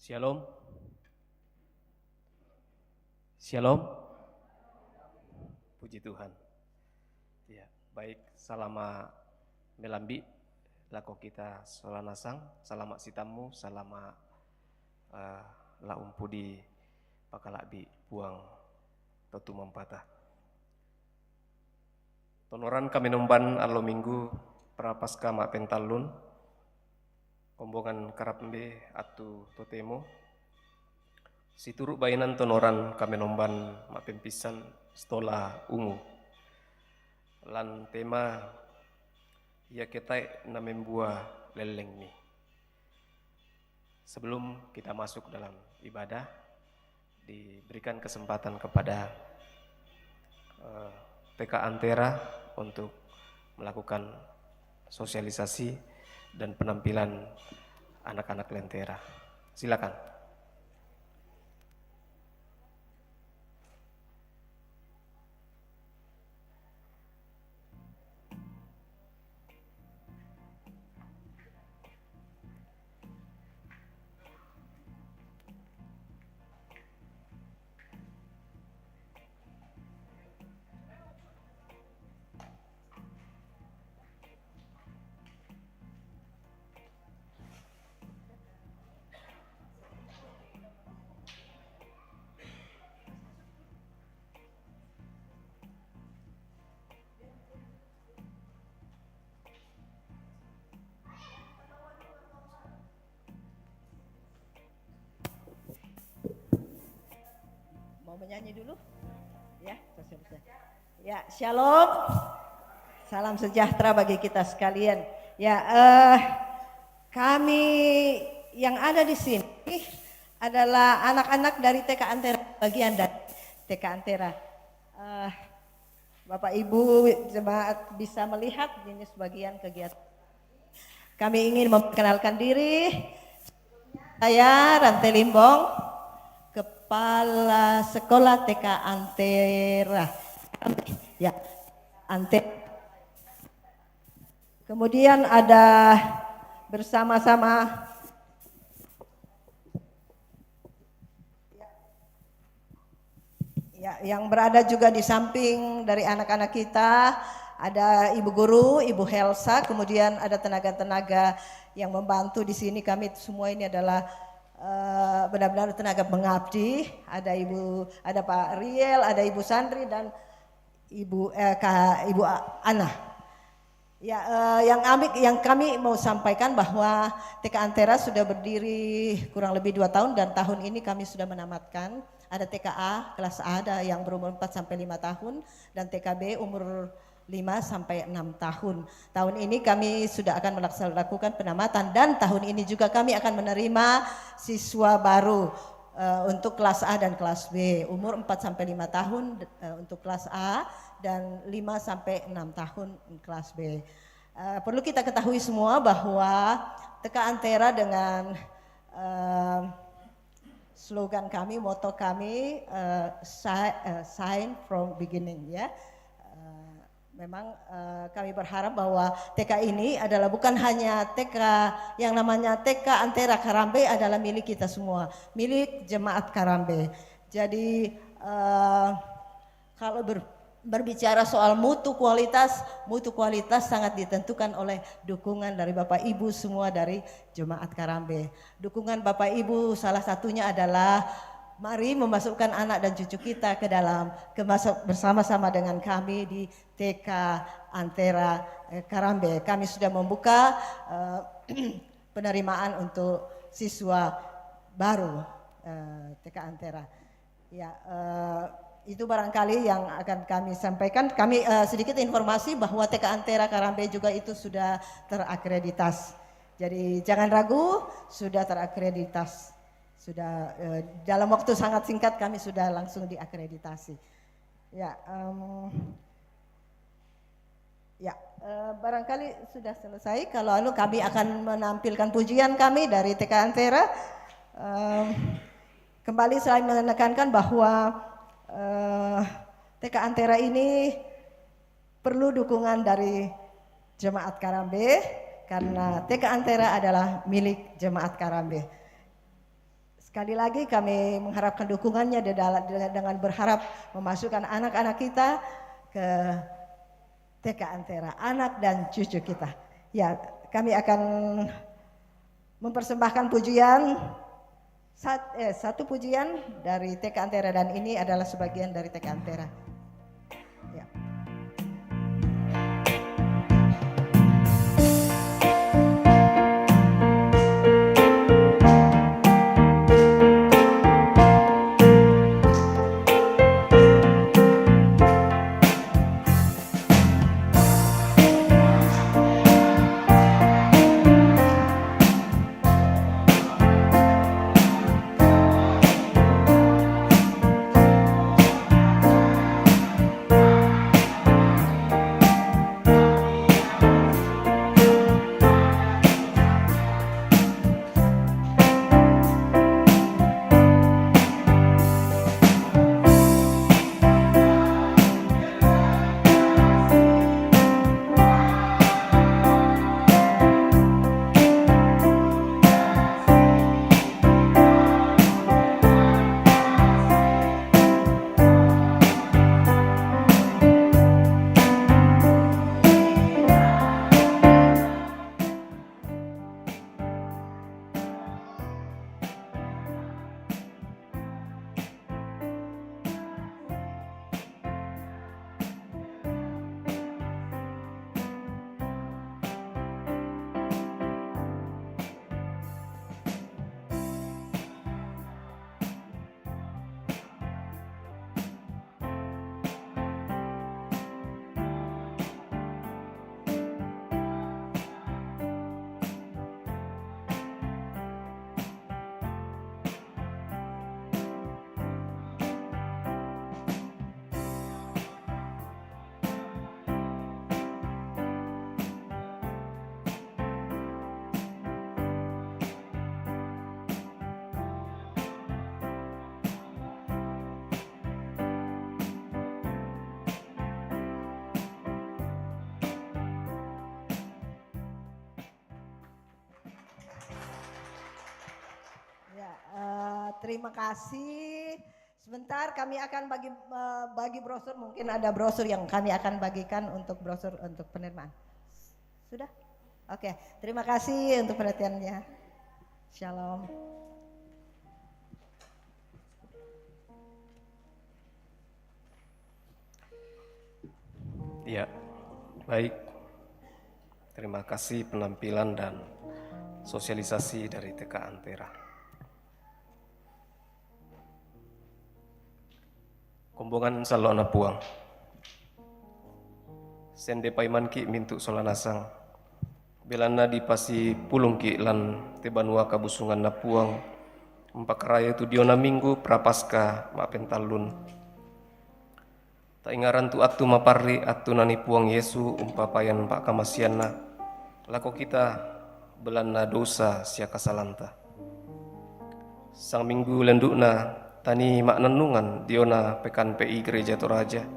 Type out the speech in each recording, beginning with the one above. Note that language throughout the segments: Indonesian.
Shalom, shalom, puji Tuhan. Ya, baik, salama melambi, lako kita solanasang, salama sitamu, salama laumpu di pakalak di buang totu mempata. Tonoran kami nomban alo minggu prapaska mak pentalun, kombongan karapmbe atu totemo. Situru bainan tonoran kami nomban mak pempisan stola ungu. Lan tema ya kita namembua leleng nih. Sebelum kita masuk dalam ibadah, diberikan kesempatan kepada TK Antera untuk melakukan sosialisasi dan penampilan anak-anak Lentera. Silakan. Mau menyanyi dulu? Ya, ya, shalom. Salam sejahtera bagi kita sekalian. Ya, kami yang ada di sini adalah anak-anak dari TK Antera, bagian dari TK Antera. Bapak Ibu jemaat bisa melihat ini sebagian kegiatan. Kami ingin memperkenalkan diri. Saya Rantai Limbong, Kepala Sekolah TK Antera. Ya, Antera. Kemudian ada bersama-sama ya, yang berada juga di samping dari anak-anak kita, ada Ibu Guru, Ibu Helsa, kemudian ada tenaga-tenaga yang membantu di sini. Kami semua ini adalah benar-benar tenaga mengabdi. Ada Pak Riel, ada Ibu Sandri dan Ibu Ana. Ya, yang kami mau sampaikan bahwa TK Antera sudah berdiri kurang lebih 2 tahun dan tahun ini kami sudah menamatkan. Ada TKA kelas A, ada yang berumur 4 sampai 5 tahun dan TKB umur 5 sampai 6 tahun. Tahun ini kami sudah akan melakukan penamatan dan tahun ini juga kami akan menerima siswa baru untuk kelas A dan kelas B, umur 4 sampai 5 tahun untuk kelas A dan 5 sampai 6 tahun kelas B. Perlu kita ketahui semua bahwa TK Antera dengan slogan kami, moto kami, sign from beginning, ya. Memang kami berharap bahwa TK ini adalah bukan hanya TK yang namanya TK Antera Karambe adalah milik kita semua, milik jemaat Karambe. Jadi kalau berbicara soal mutu kualitas sangat ditentukan oleh dukungan dari Bapak Ibu semua dari jemaat Karambe. Dukungan Bapak Ibu salah satunya adalah mari memasukkan anak dan cucu kita ke dalam bersama-sama dengan kami di TK Antera Karambe. Kami sudah membuka penerimaan untuk siswa baru TK Antera. Ya, itu barangkali yang akan kami sampaikan. Kami sedikit informasi bahwa TK Antera Karambe juga itu sudah terakreditasi. Jadi jangan ragu, sudah terakreditasi. Sudah dalam waktu sangat singkat kami sudah langsung diakreditasi. Ya, barangkali sudah selesai. Kalau kami akan menampilkan pujian kami dari TK Antera. Kembali saya menekankan bahwa TK Antera ini perlu dukungan dari jemaat Karambe karena TK Antera adalah milik jemaat Karambe. Sekali lagi kami mengharapkan dukungannya dengan berharap memasukkan anak-anak kita ke TK Antera, anak dan cucu kita. Ya, kami akan mempersembahkan pujian, satu pujian dari TK Antera, dan ini adalah sebagian dari TK Antera. Ya. Terima kasih. Sebentar kami akan bagi brosur, mungkin ada brosur yang kami akan bagikan untuk brosur untuk penerimaan. Sudah? Oke, terima kasih untuk perhatiannya. Shalom. Ya, baik. Terima kasih penampilan dan sosialisasi dari TK Antera. Kombongan salona puang. Sende paiman ki mintu solanasang. Belana dipasi pulung ki lan tebanua kabusungan na puang. Empak raya tu diona minggu prapaska ma pentalun. Ta ingaran tu atu maparri atu nani puang Yesu umpapayan pak kamasiana. Lako kita belana dosa sia kasalanta. Sang minggu lendukna tani maknanungan diona pekan PI Gereja Toraja.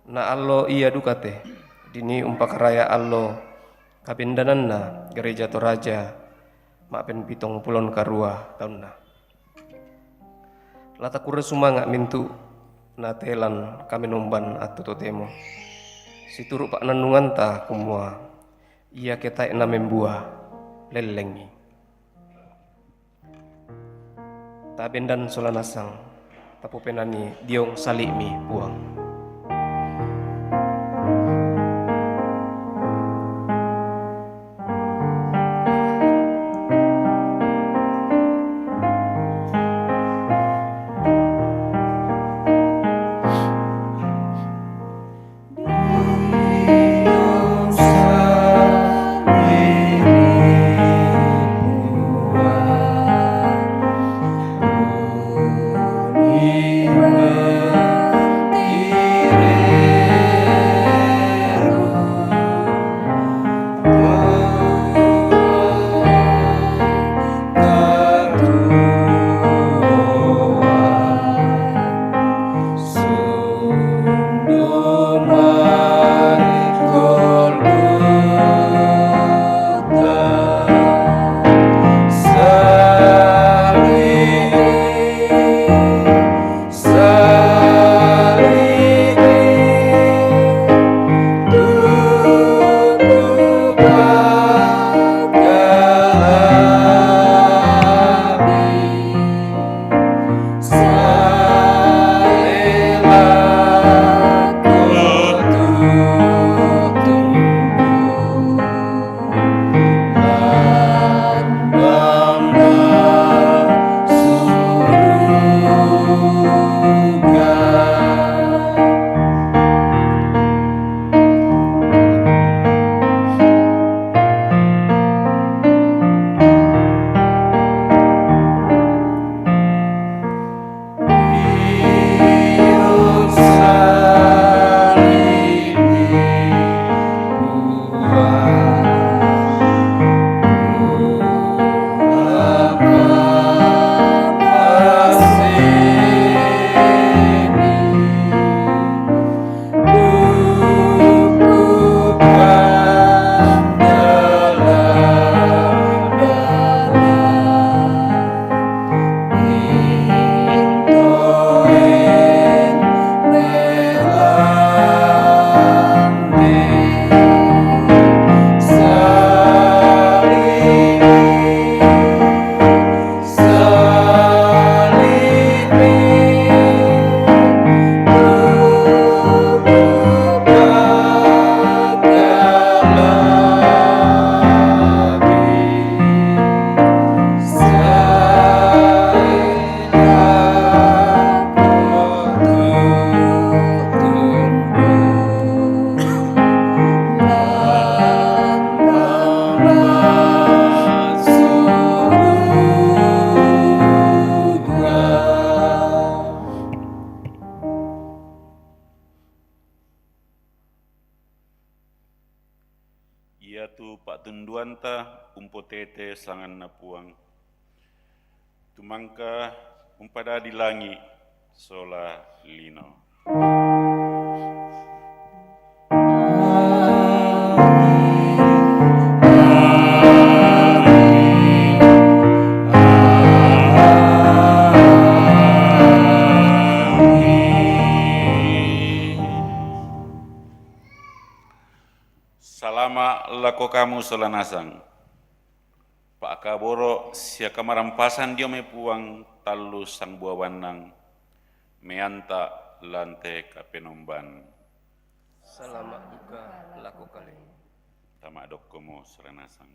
Na allo iya dukate dini umpak raya allo kabindananna Gereja Toraja mapen pitong pulon karua taunna. Lata kura sumanga mintu na telan kami nomban atu totemo. Situru pak nanungan ta kumua iya kita ena membuah lelengi. Tabendan solanasang tapu penani diong salimi puang. Di Ia tu pak tunduanta umpo tete sangan napuang. Tumangka umpada di langi sola lino. Salama lako kamu solanasang. Pak kaboro sia kamarampasan dia me puang talu sang buah wanang meanta lante kapenomban. Selama duka laku kali. Tamak dokomo solanasang.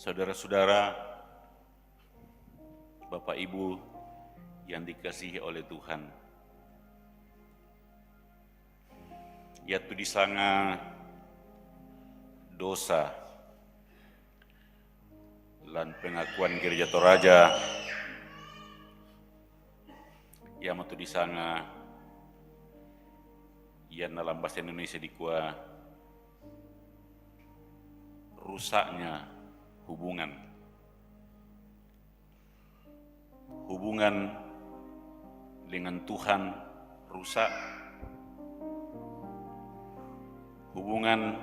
Saudara-saudara, Bapak Ibu yang dikasihi oleh Tuhan, yaitu di sana dosa lan pengakuan Gereja Toraja, yang itu di sana yang dalam bahasa Indonesia dikua rusaknya hubungan dengan Tuhan rusak, hubungan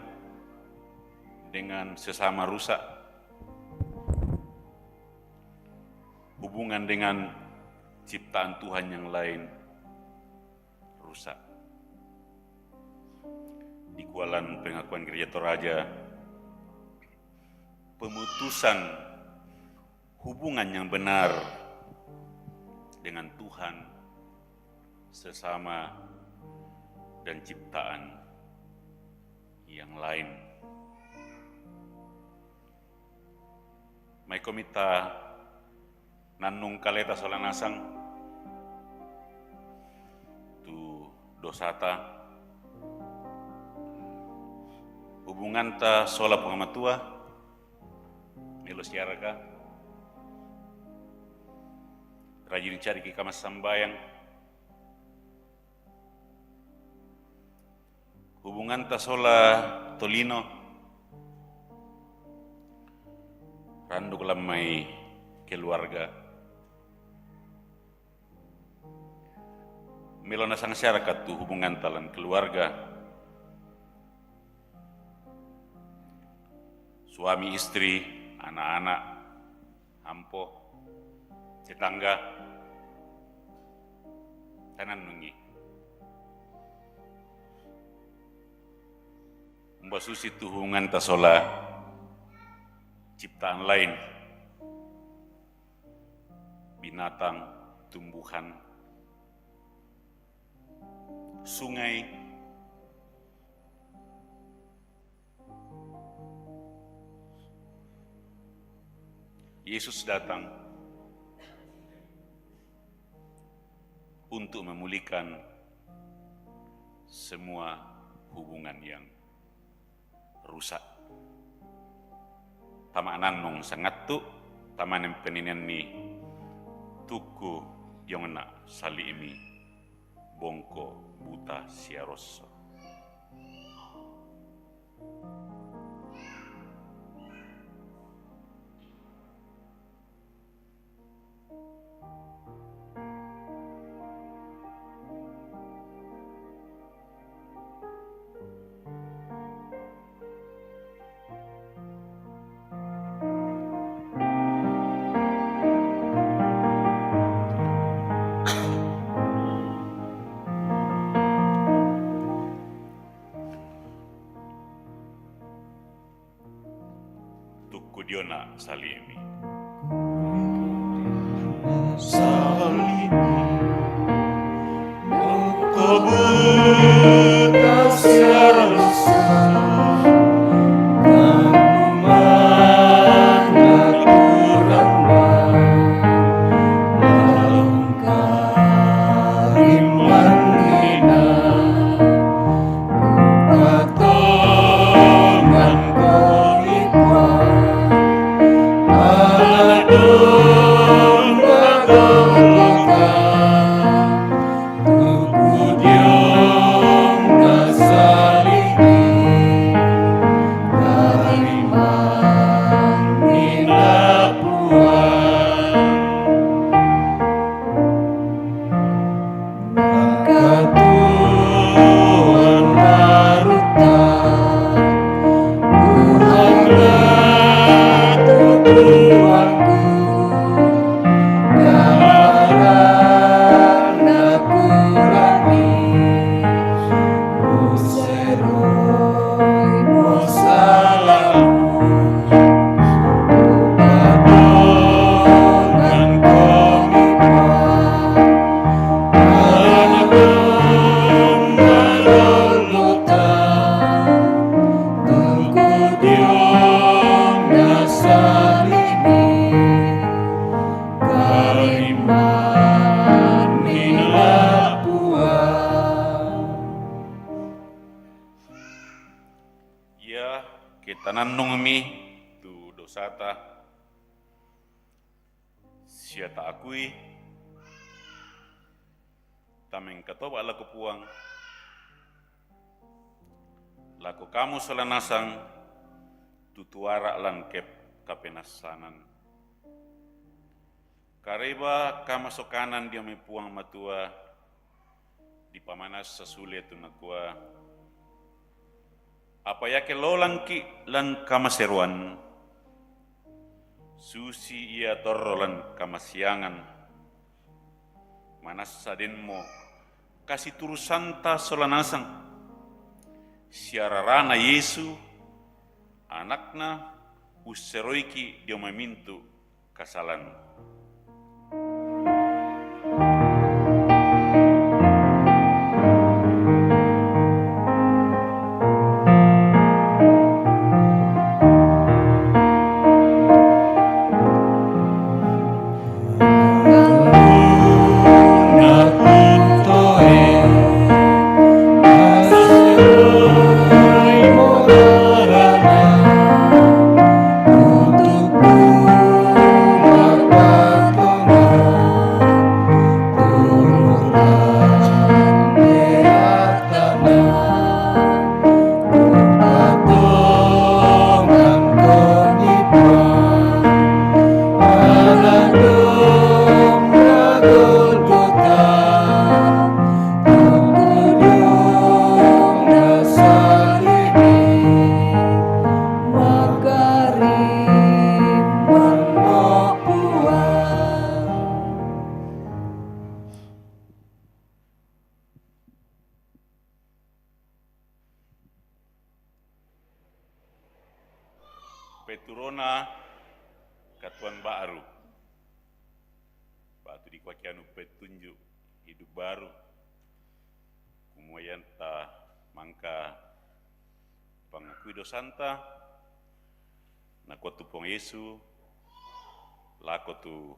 dengan sesama rusak, hubungan dengan ciptaan Tuhan yang lain rusak. Di kualan pengakuan Gereja Toraja, pemutusan hubungan yang benar dengan Tuhan, sesama, dan ciptaan yang lain. Mai komita nannung kaleta solanasang tu dosata hubungan ta sola pengamatua Milo siaraka rajin cari ki kamas sambayang hubungan ta sola tolino randuk lamai keluarga Milo nasang masyarakat tu hubungan talan keluarga suami istri anak-anak ampo tetangga tanan nungi mbasusi tu hubungan tasola ciptaan lain binatang tumbuhan sungai Yesus datang untuk memulihkan semua hubungan yang rusak. Tamanan nong sangat tu, tamanan peninian ni tuku yang nak sali imi bongko buta siaroso. Diona salimi. Salimi, kau buta siarosa, kamu mana kurang melangkah iman hina, kupatongan kau ikhwan. Aladun bagong salimi karimman Papua. Ya, kita nannung mi tu dosata siata akui tameng katoba laku puang laku kamu solanasang tutuara langkep kapenasanan kareba kama sokanan dia me puang matua di pamanas sasulia tu nakua apa yake lolangki lan kamaseruan susi ia torrolan kamasiangan manas sadenmo kasih turusanta solanasang siararana Yesu anakna useroiki dia memintu kasalan. Peturona katuan baru batu di kwakianu petunjuk hidup baru kumuayan ta mangka pangakui dosanta nako tu pong Yesu lako tu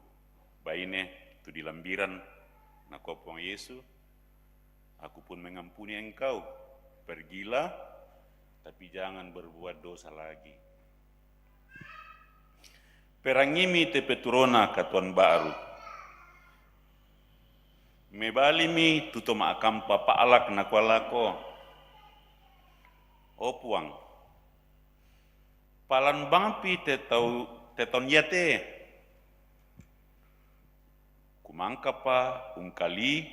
baine tu di lambiran nako pong Yesu aku pun mengampuni engkau pergilah tapi jangan berbuat dosa lagi. Perangimi te peturona katuan baru. Mebalimi tuto maakam papa alak nakwalako. O puang. Palan bangpi te ton yate. Kumangka pa ungkali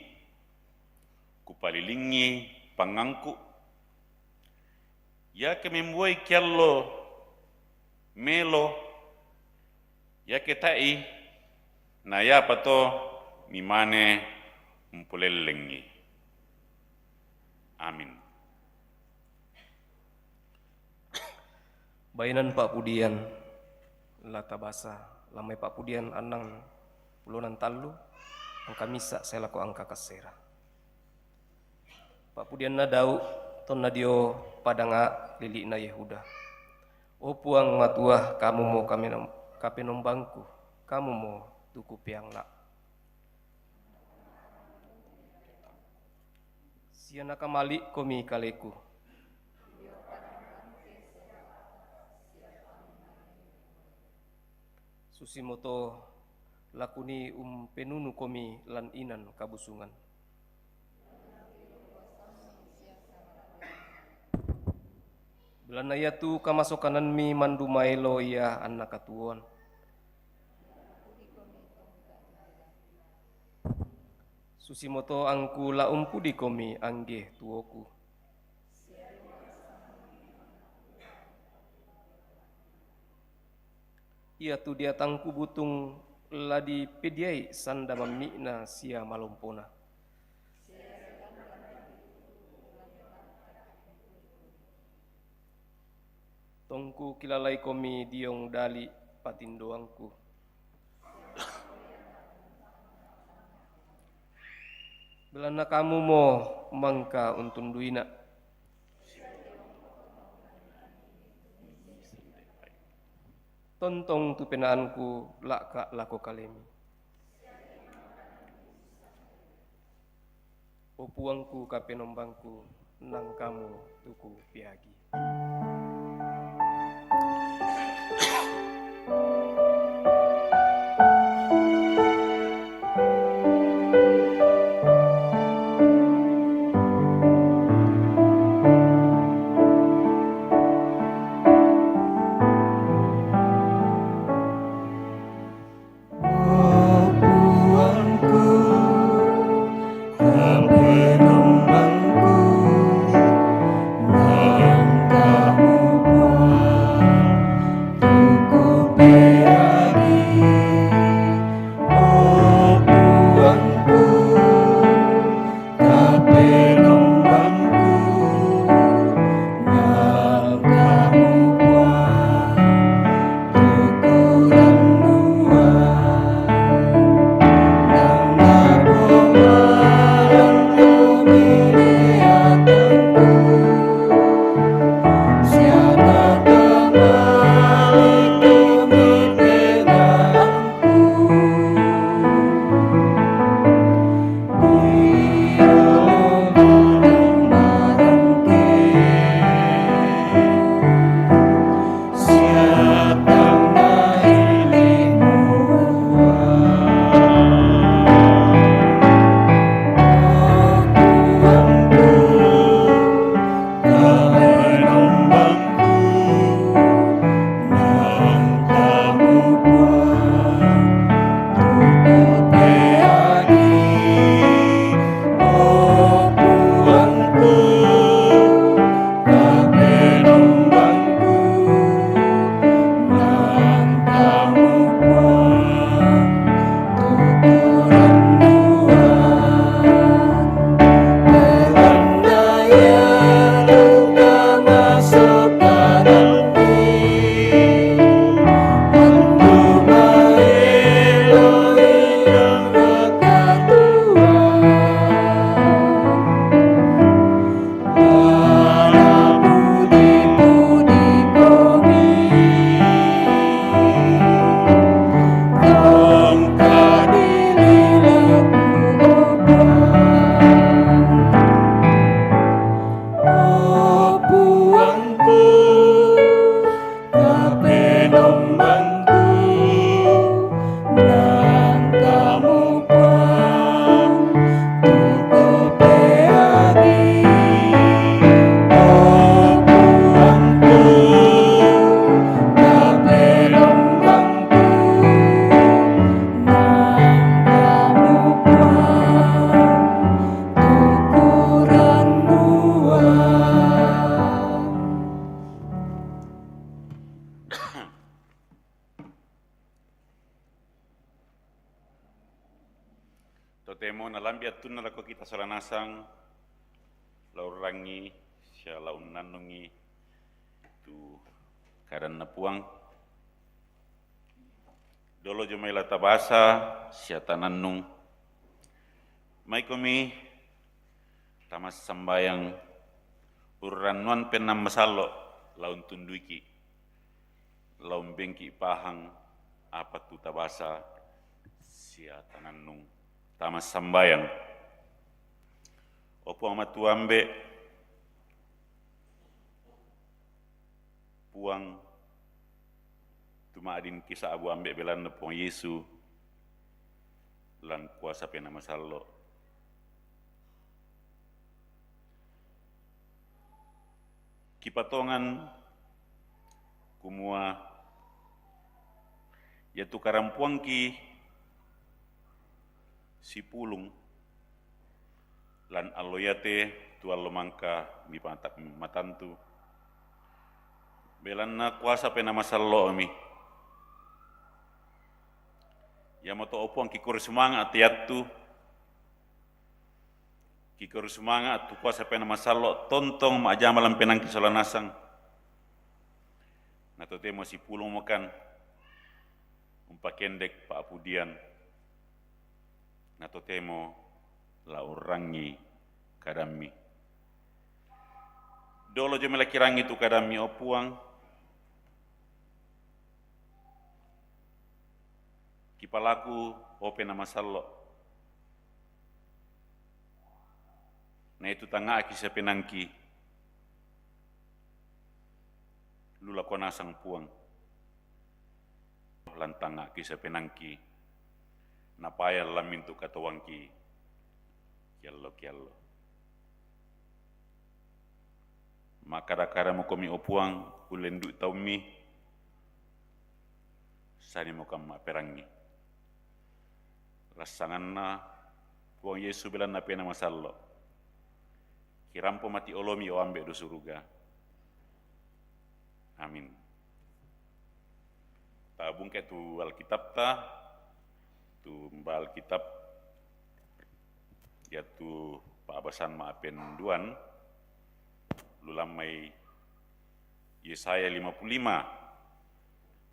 kupalilingi pangangku. Ya ke membuai kiallo melo ya ketai na ya pato mimane mpulellengi. Amin. Bainan Pak Pudian lata basa lamai Pak Pudian anang pulunan talu angka misa saya laku angka kasera. Pak Pudian nadau ton nadio padanga lili na Yehuda. O puang matua kamu mau kami kapenumbangku, kamu mau tuku piang nak. Siana kamali komi kaleku. Susimoto lakuni penunu komi lan inan kabusungan. Belana ya tu kamasokanan mi mandu maelo ya anak katuon. Susimoto angku la di komi angge tuoku. Ia tu dia tangku butung ladi pediai sanda mamikna sia malompona. Tongku kilalai komi diong dali patindoangku. Belana kamu mo mangka untun duina. tontong tu penaanku laka lako kalemi. O puangku kapenombangku nang kamu tuku piagi. Totemo na lambi atun na lako kita soranasang laurangi sia laun nanungi tu kadan na puang dolo jomai lata basa sia tanannung mai komi tamas sambayang urranuan penam masalo laun tunduiki laun bengki pahang apa tu tabasa sia tanannung tamas sambayang opo amatu ambe puang tuma adin kisah abu ambe belan nepong Yesu lan kuasa pena masallo kipatongan kumua yaitu karampuang ki si pulung lan aloyate tu alomangka mi pantak matantu belanna kuasa pena masallo mi yamoto opong kikur semangat tiatu kikur semangat tu kuasa pena masallo tontong ma jamalan penang kisolanasang natote mo si pulung makan umpakendek pa apudian natotemo la urangi kadami dolo jomela kirangi tu kadami opuang palaku ope nama sallo. Na itu tanga aki sepenangki. Lula kona sang puang. Lantanga aki sepenangki. Napaya lamintu katawangki. Kiallo. Makara-kara mo komi opuang ulendu taumi. Sani mo kama perangi. Rasangan na puang Yesu bilang na pena masallo. Kirampo mati olomi o ambe do suruga. Amin. Tabung ke tu Alkitab ta, tu mbal Alkitab ya tu paabasan maapen duan, lulamai Yesaya 55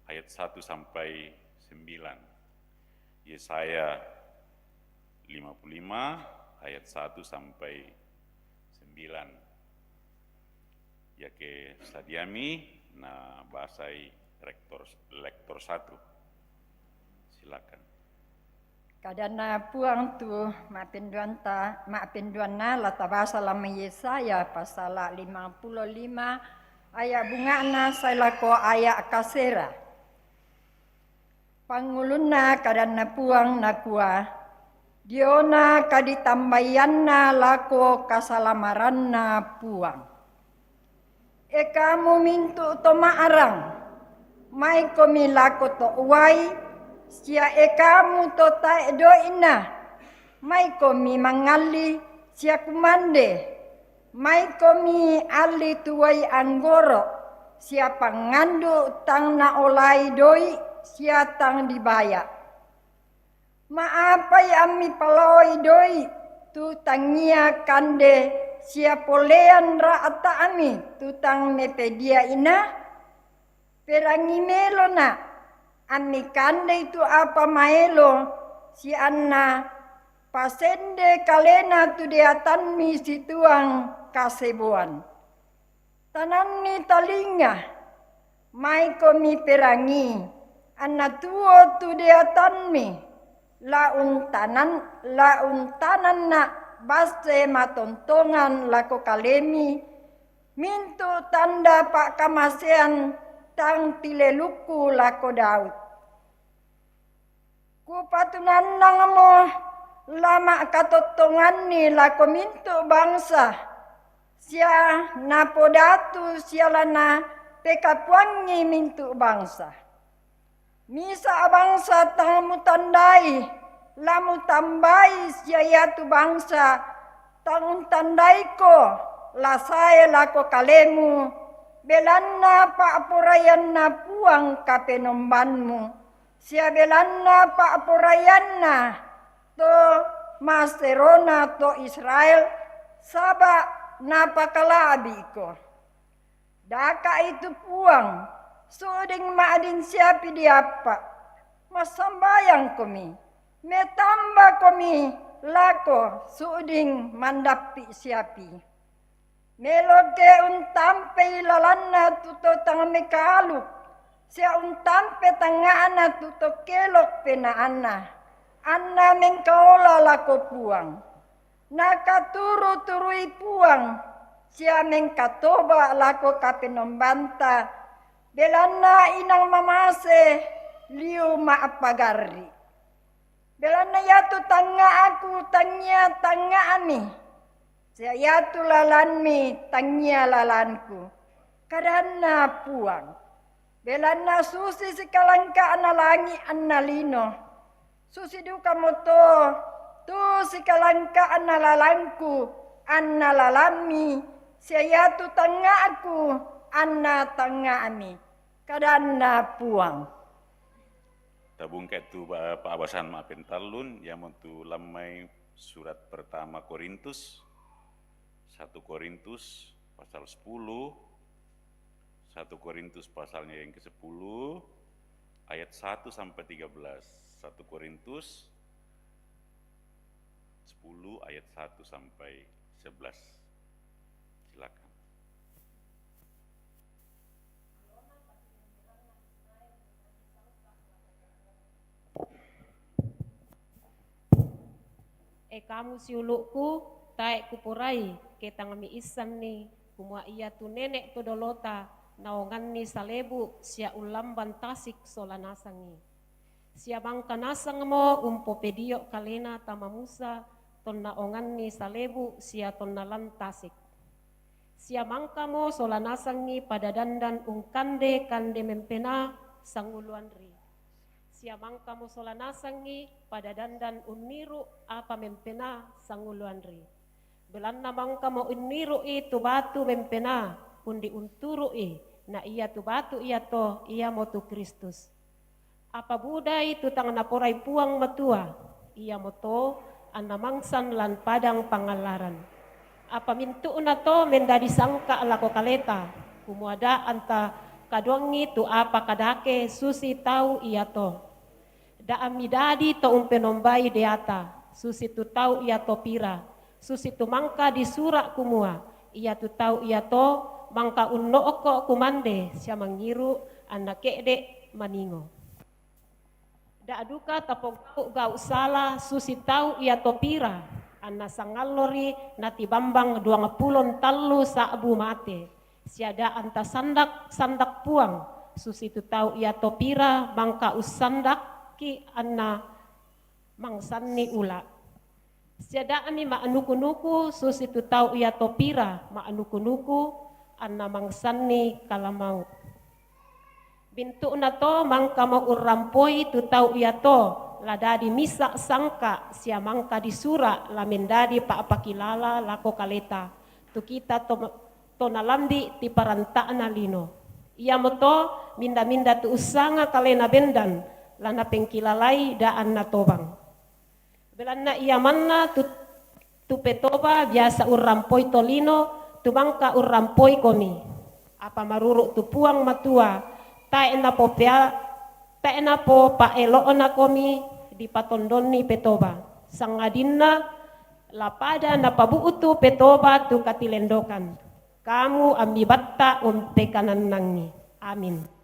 ayat 1 sampai 9. Yesaya 55 ayat 1 sampai 9. Ya ke sadiami na bahasai lektor 1. Silakan. Kadana puang tu maapenduan na lata bahasa lama Yesaya pasal 55 ayat bunga na sailako ayat kasera. Panguluna kadana puang na kuah diona kaditambayanna lako kasalamaranna puang. Kamu mintu toma arang, mai komi lako to uai, sia kamu to ta doina, mai komi mangali sia kumande, mai komi ali tuai anggoro, sia pangandu tang na olai doi, sia tang dibaya. Maapai ami paloi doi tu tangia kande sia polean raata ami tu tang mepedia ina perangi melo na ami kande itu apa maelo si anna pasende kalena tu deatan mi situang kaseboan tanan mi talinga mai komi perangi anna tuo tu deatan mi laun tanan na baste matontongan lako kalemi mintu tanda pak kamasean tang tileluku lako Daud. Ku patunan nang mo lama katotongan ni lako mintu bangsa sia napodatu sialana pekapuangi mintu bangsa. Misa bangsa tamu tandai, lamu tambai sia tu bangsa, tangun tandai ko, lasai lako kalemu, belanna pa apurayan na puang kapenombanmu, sia belanna pa apurayan na, to masterona to Israel, saba napakalabi ko. Daka itu puang, suding maadin siapi diapa, masambayang komi, metamba komi lako suding mandapi siapi. Meloke untampe lalanna tuto tang mekaluk, sia untampe tangana tuto kelok penaana, anna mengkaola lako puang, nakaturu-turui puang, sia mengkatoba lako kapenombanta, belana inang mamase liu maapagari. Belana yatu tanga aku tanya tanga ani. Saya yatu lalanmi tanya lalanku. Karena puang. Belana susi sikalangka analangi analino. Susi duka moto. Tu sikalangka analalanku analalami. Saya yatu tanga aku anna tanga ani. Kadana puang. Tabung ke tu paabasan maapen talun yang tu lamai surat pertama Korintus 1 Korintus pasal 10 1 Korintus pasalnya yang ke-10 ayat 1 sampai 13. 1 Korintus 10 ayat 1 sampai 11. Silakan. kamu siulukku tae kupurai ketangami isan ni kumua iya tu nenek tu dolota naongan ni salebu sia ulam bantasik solanasangi sia bangka nasang mo umpopedio kalena tamamusa ton naongan ni salebu sia ton nalantasik sia mangka mo solanasangi pada dandan ungkande kande mempena sanguluanri sia mangka mo solanasangi pada dandan uniru apa mempena sanguluanri belanna mangka mo uniru itu batu mempena undi unturu na iya tu batu iya to iya mo tu Kristus apa Buddha itu tangan naporai puang matua iya mo to anna mangsan lan padang pangalaran apa mintu na to mendadi sangka lako kaleta kumuada anta kaduangi tu apa kadake susi tau iya to da amidadi to umpenombai deata susi tu tau iya to pira susi tu mangka di surak kumua iya tu tau iya to mangka unno oko kumande sia mangiru anak kede maningo da aduka tapong gau salah susi tau iya to pira anna sangalori nati bambang 20 tallu saabu mate siada anta sandak puang susi tu tau iya to pira mangka usandak ki anna mangsanni ula siada ani ma anuku-nuku susi tu tau iya to pira ma anuku-nuku anna mangsanni kalamau bintu na to mangka mau urampoi tu tau iya to ladadi misa sangka sia mangka di sura lamendadi pa apakilala lako kaleta tu kita to nalandi ti parantana lino iya moto minda-minda tu usanga kalena bendan lana pengkilalai da anna tobang belanna iya manna tu petoba biasa urampoi tolino tu mangka urampoi komi apa maruru tu puang matua taena po pa eloona komi di patondoni petoba sangadinna lapada na pabuutu petoba tu katilendokan kamu ambibatta umpekanan nangi amin.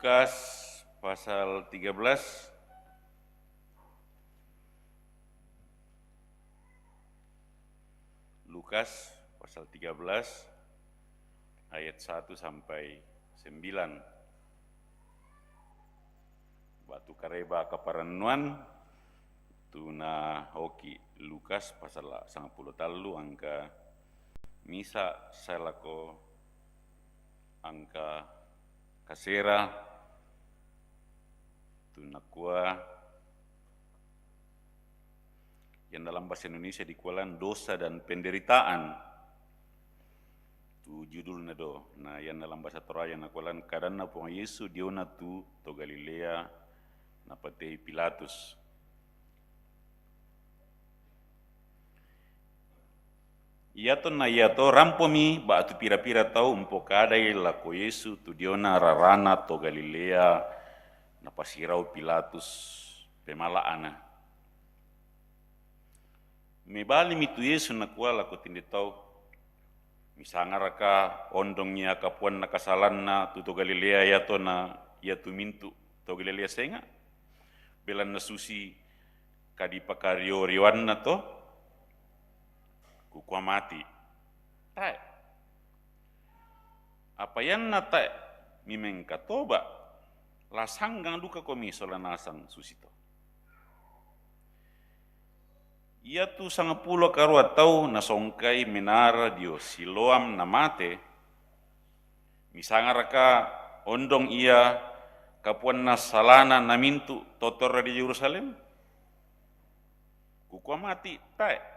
Lukas pasal 13 Lukas pasal 13 ayat 1 sampai 9 batu kareba kaparannuan tuna hoki Lukas pasal 10 tallu angka misa salako angka kasera tunakua yang dalam bahasa Indonesia dikualan dosa dan penderitaan tu judulnya do nah yang dalam bahasa Torah yang nakualan kadana po Yesu diona tu to Galilea napatei Pilatus Iato na iato rampomi ba tu pira-pira tau umpo kadai lako Yesu tu diona rarana to Galilea na pasirau Pilatus pemalaana. Me bali mitu Yesu na kuala ko tindi tau misangaraka ondongnya kapuan na kasalanna tu to Galilea iato na ia tu mintu to Galilea senga belan na susi kadipakario riwanna to kukua mati. Tai. Apa yang nata mimeng katoba lasanggang duka komi solanasang susito. Ia tu 10 karua tau nasongkai menara dio Siloam namate misangaraka ondong ia kapuan nasalana namintu totor di Yerusalem kukua mati tai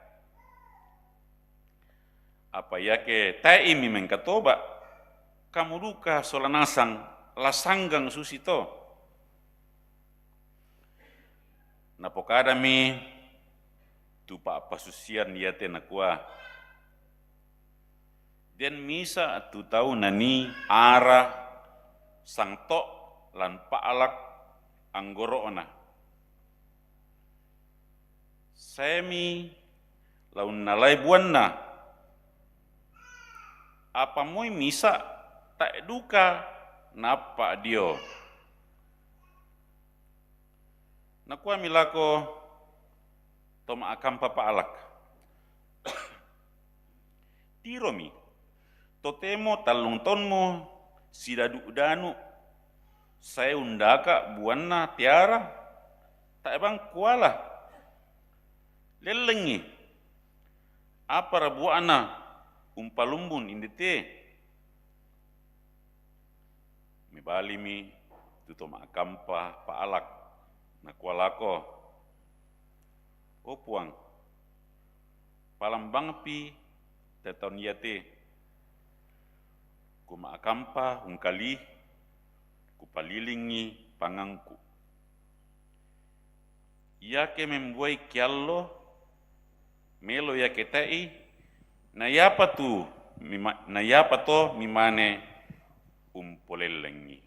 apa yake tai mimeng katoba kamu duka solanasang lasanggang susito napokadami tu pa pasusian yate nakua den misa tu tau nani ara sangto lan paalak anggorona. Semi laun nalai buanna. Apa moi misa tak duka napa dio. Nakua milako toma akam papa alak. Tiromi, totemo talung tonmo sidadu danu saya undaka buana tiara tak bang kuala lelengi apa rabuana umpalumbun indete mi bali mi tutoma akampa pa alak na kualako opuang palambang pi teton yate kuma akampa ungkali kupalilingi pangangku. Ia ke membuai kiallo melo ya ketai na yapa tu na yapa to mimane umpolelengi.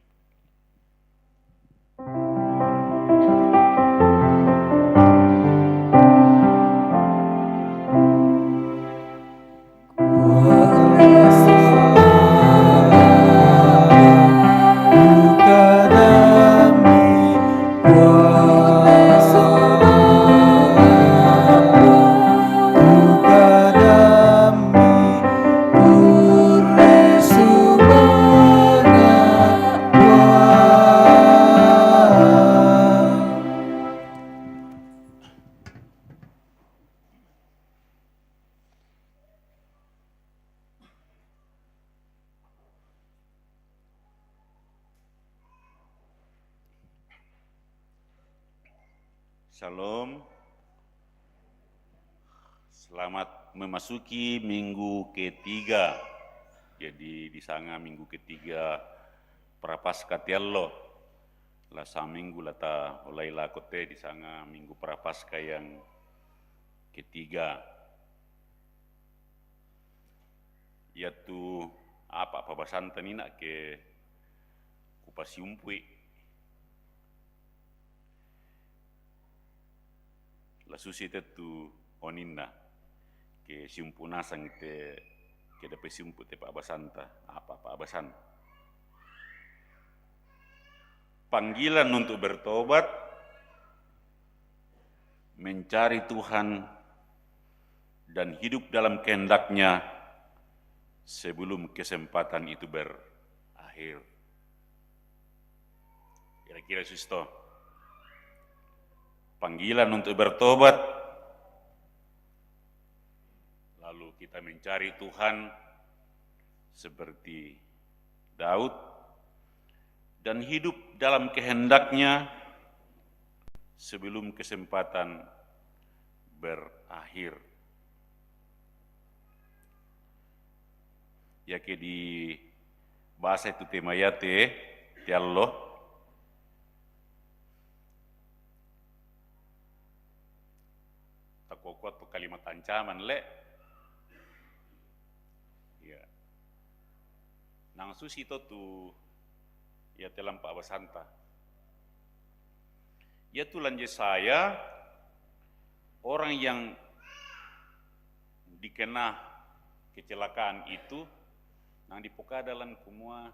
Shalom. Selamat memasuki minggu ketiga. Jadi di sana minggu ketiga Prapaskah tiallo. La saminggu lata olai lakote di sana minggu Prapaskah yang ketiga. Yaitu apa basanta nina ke kupasiumpui. La susi tu oninna ke simpunasang ite ke dapat simpu te Pak Basanta apa Pak Basan. Panggilan untuk bertobat, mencari Tuhan dan hidup dalam kehendak-Nya sebelum kesempatan itu berakhir. Kira-kira susto. Panggilan untuk bertobat, lalu kita mencari Tuhan seperti Daud dan hidup dalam kehendak-Nya sebelum kesempatan berakhir. Ya ke di bahasa itu tema yate tiallo kuat tu kalimat ancaman le, ya, nang susi tu, ya telam Pak Basanta, ya tulan saya orang yang dikena kecelakaan itu, nang dipokadalan kumua,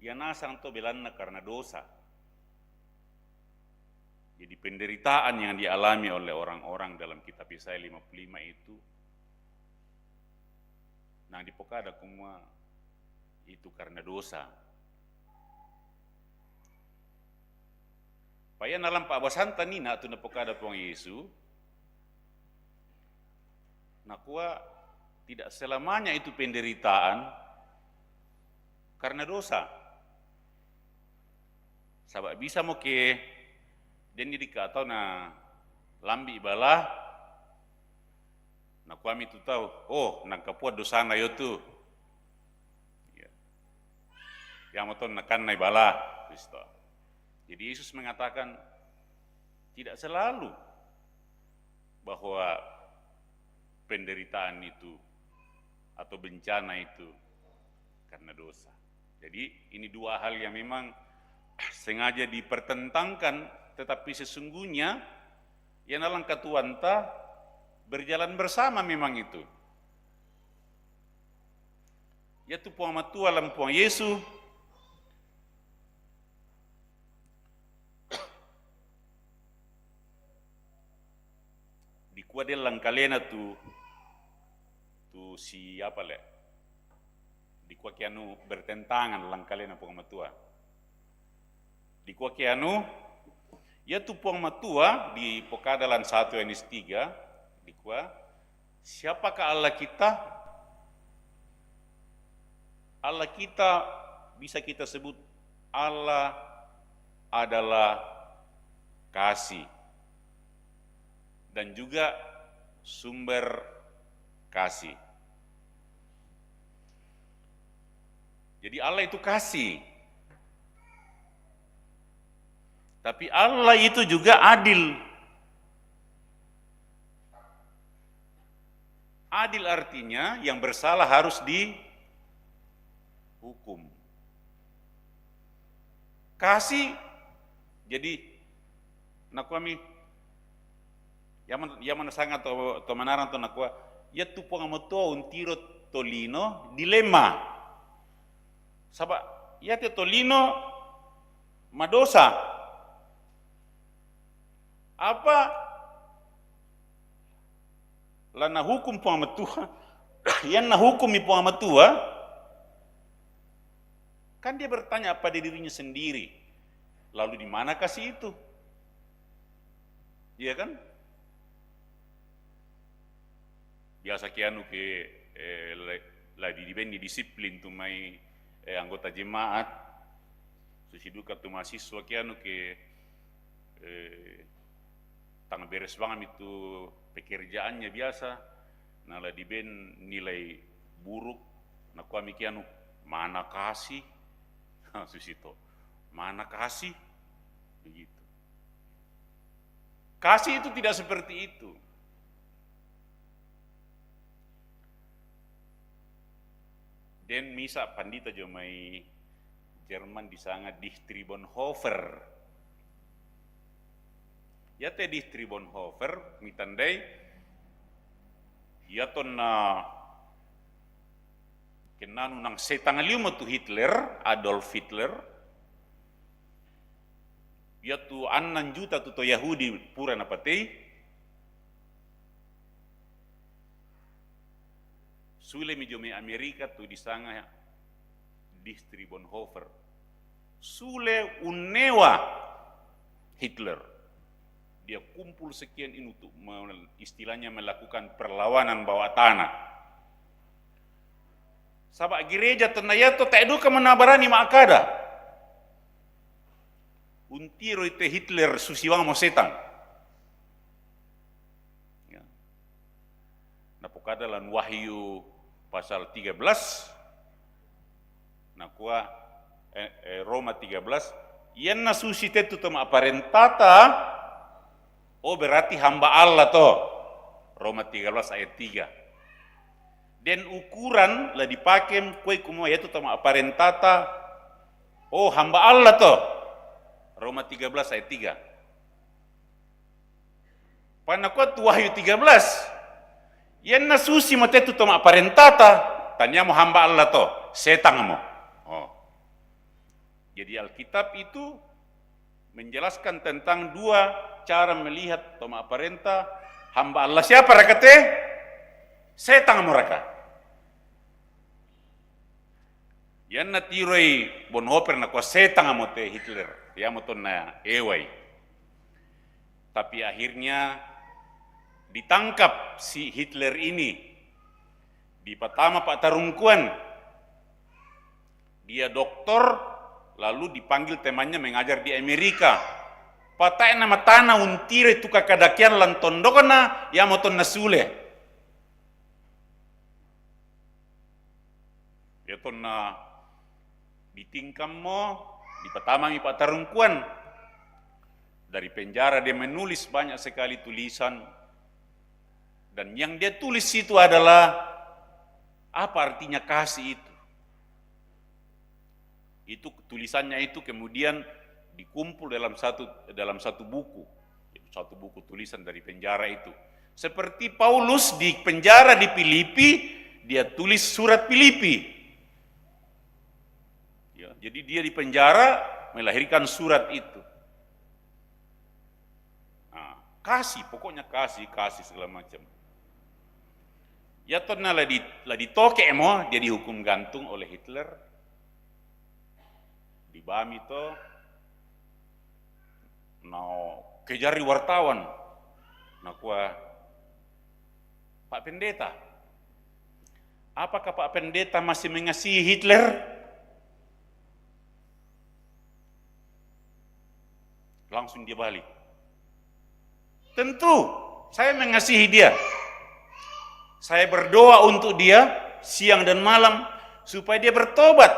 ya nasang to belanna karena dosa. Jadi penderitaan yang dialami oleh orang-orang dalam kitab Yesaya 55 itu, nang dipokada kumua itu karena dosa. Paya nalam Pak Basanta nina tu napokada Tuhan Yesus, nakua tidak selamanya itu penderitaan karena dosa. Sabab bisa mo ke dan jadi kata na lambi bala, na kami tu tahu, oh nangkapuat dosa na yotu, ya. Yang motor nakan na bala, Kristo. Jadi Yesus mengatakan tidak selalu bahwa penderitaan itu atau bencana itu karena dosa. Jadi ini dua hal yang memang sengaja dipertentangkan, tetapi sesungguhnya yang dalam katuanta berjalan bersama memang itu. Yaitu puang matua lam puang Yesu, di kuadel lang kalena tu si apa le, di kuaki anu bertentangan lang kalena puang matua. Di kuaki anu, yaitu puang matua di Pokadalan 1 Yohanes 3, di kuah, siapakah Allah kita? Allah kita bisa kita sebut Allah adalah kasih dan juga sumber kasih. Jadi Allah itu kasih. Tapi Allah itu juga adil. Adil artinya yang bersalah harus dihukum. Kasih, jadi nakuami yaman sangat to manarang to nakua ya tu pongamoto un tiro tolino dilema. Sabab ya te tolino madosa. Apa lana hukum pengamatua yang na hukumi pengamatua kan dia bertanya pada dirinya sendiri, lalu di mana kasih itu? Iya kan? Biasa kianu ke lagi dibendi disiplin tu mai anggota jemaat susiduka tu mahasiswa kianu ke tangan beres banget itu pekerjaannya biasa, nah lah diben nilai buruk, nah kuami kianu mana kasih, susito mana kasih, begitu. Kasih itu tidak seperti itu. Dan misa pandita jomai Jerman disanga Dichtribonhofer. Ya te Dichtribonhofer mitandai ya ton na kenanu nang setang lima tu Hitler, Adolf Hitler. Ya tu 6 juta tu Yahudi pura na patei. Sule mi jome Amerika tu disanga Dichtribonhofer. Sule unewa Hitler. Dia kumpul sekian ini untuk istilahnya melakukan perlawanan bawah tanah. Sabak gereja tenayato tak eduka menabarani makada. Untiro ite Hitler susiwang mo setan. Ya. Napokada lan Wahyu pasal 13. Nakua Roma 13. Yan na susi tetu tama aparentata. Oh berarti hamba Allah toh. Roma 13 ayat 3. Dan ukuran lah dipakai kue kumua yaitu tama aparentata. Oh hamba Allah toh. Roma 13 ayat 3. Panakuat Wahyu 13. Yan na susi mo tetu tama aparentata. Tanya mo hamba Allah toh. Setang mo. Oh. Jadi Alkitab itu menjelaskan tentang dua cara melihat toma aparenta hamba Allah siapa rakate setang mereka. Yan na tiroi Bonhoeffer na kwa setang amote Hitler ya moton na ewai. Tapi akhirnya ditangkap si Hitler ini di pertama Pak Tarungkuan. Dia doktor lalu dipanggil temannya mengajar di Amerika. Patai nama tanah untire tu kakadakian lan tondokana ya moton nasule. Ya ton na ditingkam mo di pertama mi Pak Tarungkuan. Dari penjara dia menulis banyak sekali tulisan. Dan yang dia tulis itu adalah apa artinya kasih itu. Itu tulisannya itu kemudian dikumpul dalam satu buku tulisan dari penjara itu. Seperti Paulus di penjara di Filipi, dia tulis surat Filipi. Ya, jadi dia di penjara melahirkan surat itu. Nah, pokoknya kasih segala macam. Ya tonna lah ditoke mo, dia dihukum gantung oleh Hitler. Di Bami to, kejari wartawan. Kuah Pak Pendeta, apakah Pak Pendeta masih mengasihi Hitler? Langsung dia balik. Tentu, saya mengasihi dia. Saya berdoa untuk dia siang dan malam supaya dia bertobat.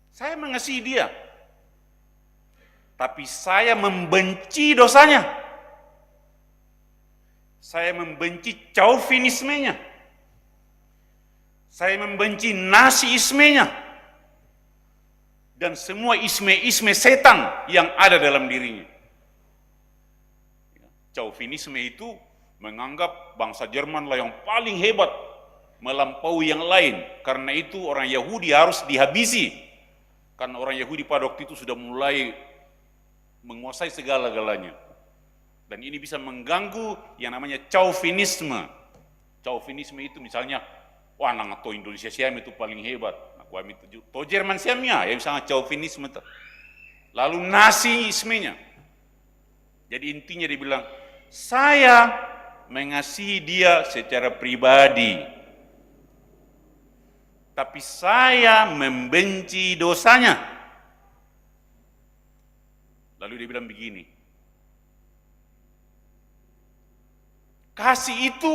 Saya mengasihi dia. Tapi saya membenci dosanya. Saya membenci chauvinismenya. Saya membenci nasiismenya. Dan semua isme-isme setan yang ada dalam dirinya. Chauvinisme itu menganggap bangsa Jerman lah yang paling hebat, melampaui yang lain. Karena itu orang Yahudi harus dihabisi. Karena orang Yahudi pada waktu itu sudah mulai menguasai segala-galanya. Dan ini bisa mengganggu yang namanya chauvinisme. Chauvinisme itu misalnya, wah nang to Indonesia siam itu paling hebat. Kami to Jerman siamnya, yang misalnya chauvinisme. Lalu nasiismenya. Jadi intinya dia bilang, saya mengasihi dia secara pribadi. Tapi saya membenci dosanya. Lalu dia bilang begini, kasih itu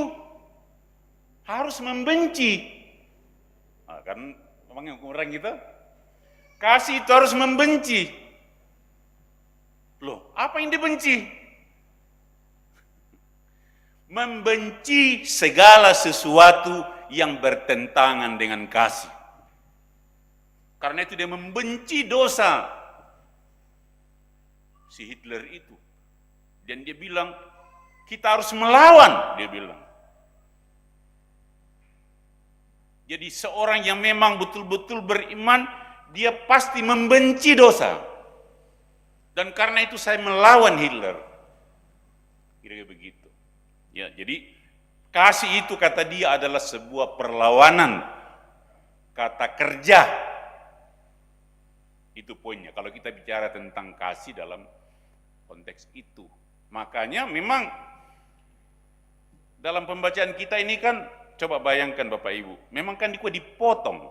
harus membenci. Kan memang yang kurang gitu. Kasih itu harus membenci. Loh, apa yang dibenci? Membenci segala sesuatu yang bertentangan dengan kasih. Karena itu dia membenci dosa si Hitler itu. Dan dia bilang, kita harus melawan, dia bilang. Jadi seorang yang memang betul-betul beriman, dia pasti membenci dosa. Dan karena itu saya melawan Hitler. Kira-kira begitu. Ya, jadi kasih itu kata dia adalah sebuah perlawanan. Kata kerja. Itu poinnya. Kalau kita bicara tentang kasih dalam konteks itu. Makanya memang dalam pembacaan kita ini kan, coba bayangkan Bapak Ibu, memang kan dipotong.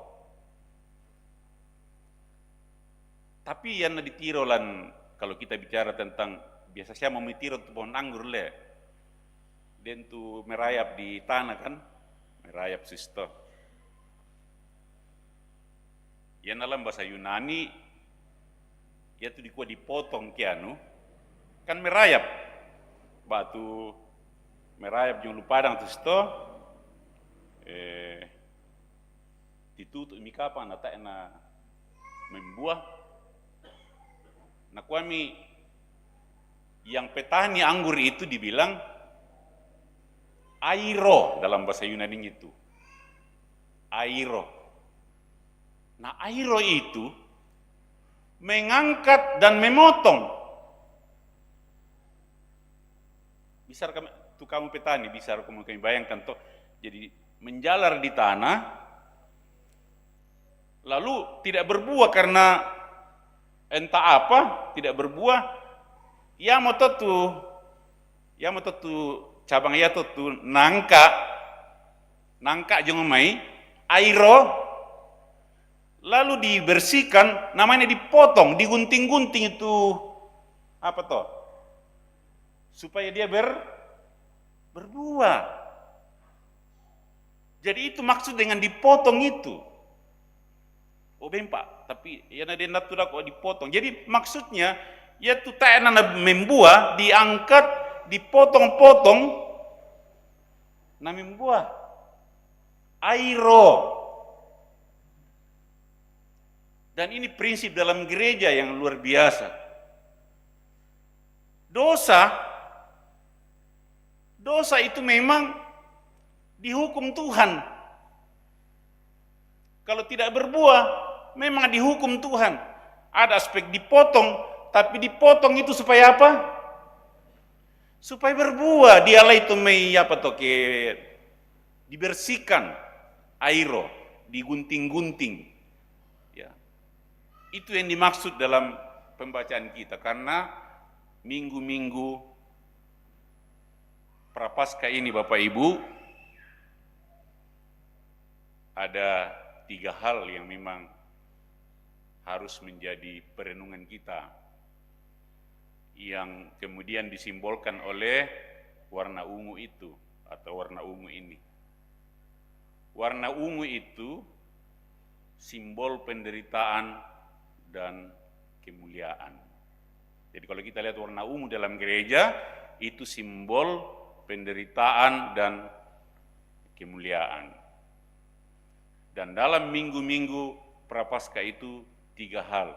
Tapi yang ditirolan, kalau kita bicara tentang, biasa saya mau mitiro tu pohon anggur le, dan tu merayap di tanah kan, merayap sisto. Yang dalam bahasa Yunani, ya tu dipotong kianu, kan merayap, batu merayap jung lupadang tu sisto, ditutup mi kapan na tak na membuah. Nah kami yang petani anggur itu dibilang airo dalam bahasa Yunani itu. Airo. Nah airo itu mengangkat dan memotong. Bisa kamu petani, bisa kamu bayangkan toh. Jadi menjalar di tanah, lalu tidak berbuah karena entah apa, tidak berbuah. Ya mau tu cabang ya tu nangka jengomai, airo, lalu dibersihkan, namanya dipotong, digunting-gunting itu apa toh, supaya dia berbuah. Jadi itu maksud dengan dipotong itu. Oh Pak, tapi ya ada natural kok dipotong. Jadi maksudnya ya tu tak membuah, diangkat, dipotong-potong, nah membuah. Airo. Dan ini prinsip dalam gereja yang luar biasa. Dosa itu memang dihukum Tuhan. Kalau tidak berbuah, memang dihukum Tuhan. Ada aspek dipotong, tapi dipotong itu supaya apa? Supaya berbuah. Dialah itu dibersihkan airo, digunting-gunting. Ya. Itu yang dimaksud dalam pembacaan kita, karena minggu-minggu Prapaskah ini Bapak Ibu ada 3 hal yang memang harus menjadi perenungan kita, yang kemudian disimbolkan oleh warna ungu itu atau warna ungu ini. Warna ungu itu simbol penderitaan dan kemuliaan. Jadi kalau kita lihat warna ungu dalam gereja, itu simbol penderitaan dan kemuliaan. Dan dalam minggu-minggu Prapaskah itu 3 hal.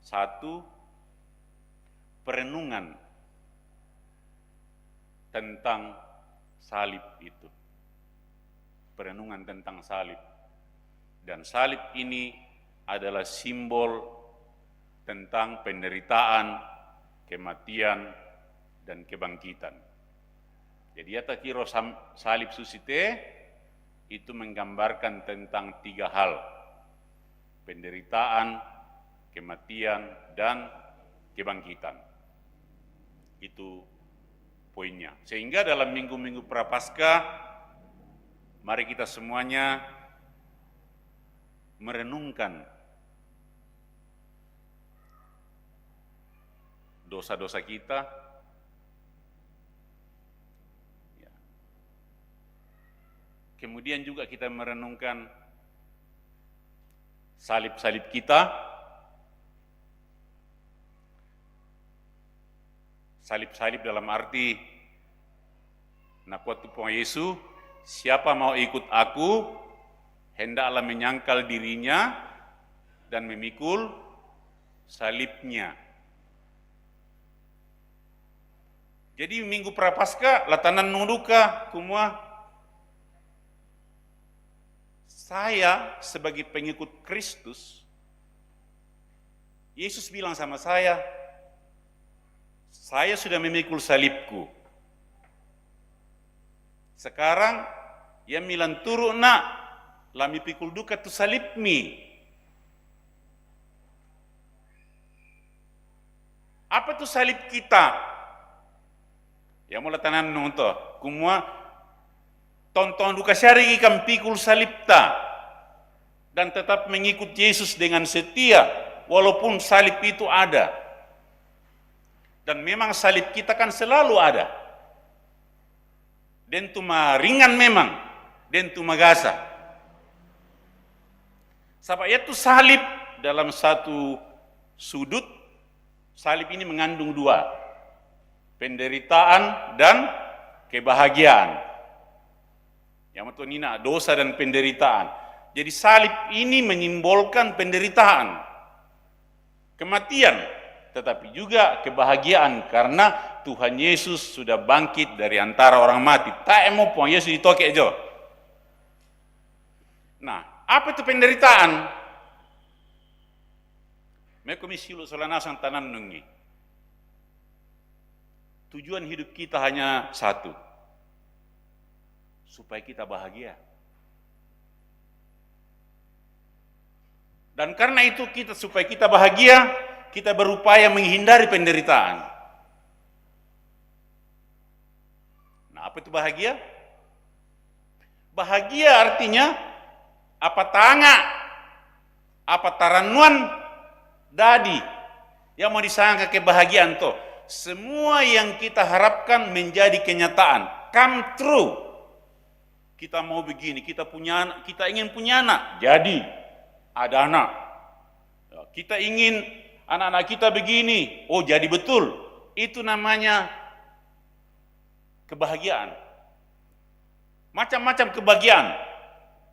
1, perenungan tentang salib itu. Perenungan tentang salib. Dan salib ini adalah simbol tentang penderitaan, kematian, dan kebangkitan. Jadi yata kiro salib susite itu menggambarkan tentang 3 hal. Penderitaan, kematian, dan kebangkitan. Itu poinnya. Sehingga dalam minggu-minggu Prapaskah, mari kita semuanya merenungkan dosa-dosa kita, ya. Kemudian juga kita merenungkan salib-salib kita, salib-salib dalam arti nakuat Tuhan Yesus, siapa mau ikut aku, hendaklah menyangkal dirinya dan memikul salibnya. Jadi minggu Prapaskah latanan nuduka kumua, saya sebagai pengikut Kristus, Yesus bilang sama saya sudah memikul salibku. Sekarang ia milan turu nak lami pikul duka tu salibmi. Apa tu salib kita? Ya mulai tanan nonton, kumua tonton duka syari ikan pikul salibta dan tetap mengikut Yesus dengan setia walaupun salib itu ada. Dan memang salib kita kan selalu ada. Dan tuma ringan memang, dan tuma gasa. Sebab itu salib dalam satu sudut, salib ini mengandung 2. Penderitaan dan kebahagiaan. Yang itu nina dosa dan penderitaan. Jadi salib ini menyimbolkan penderitaan, kematian, tetapi juga kebahagiaan karena Tuhan Yesus sudah bangkit dari antara orang mati. Tak mau Tuhan Yesus ditokek jo. Nah, apa itu penderitaan? Mekomisi lu solanasang tanan nungi. Tujuan hidup kita hanya satu, supaya kita bahagia. Dan karena itu supaya kita bahagia, kita berupaya menghindari penderitaan. Nah, apa itu bahagia? Bahagia artinya apa tanga, apa taranuan dadi yang mau disangka kebahagiaan toh. Semua yang kita harapkan menjadi kenyataan, come true. Kita mau begini, kita ingin punya anak, jadi ada anak. Kita ingin anak-anak kita begini, oh jadi betul. Itu namanya kebahagiaan. Macam-macam kebahagiaan.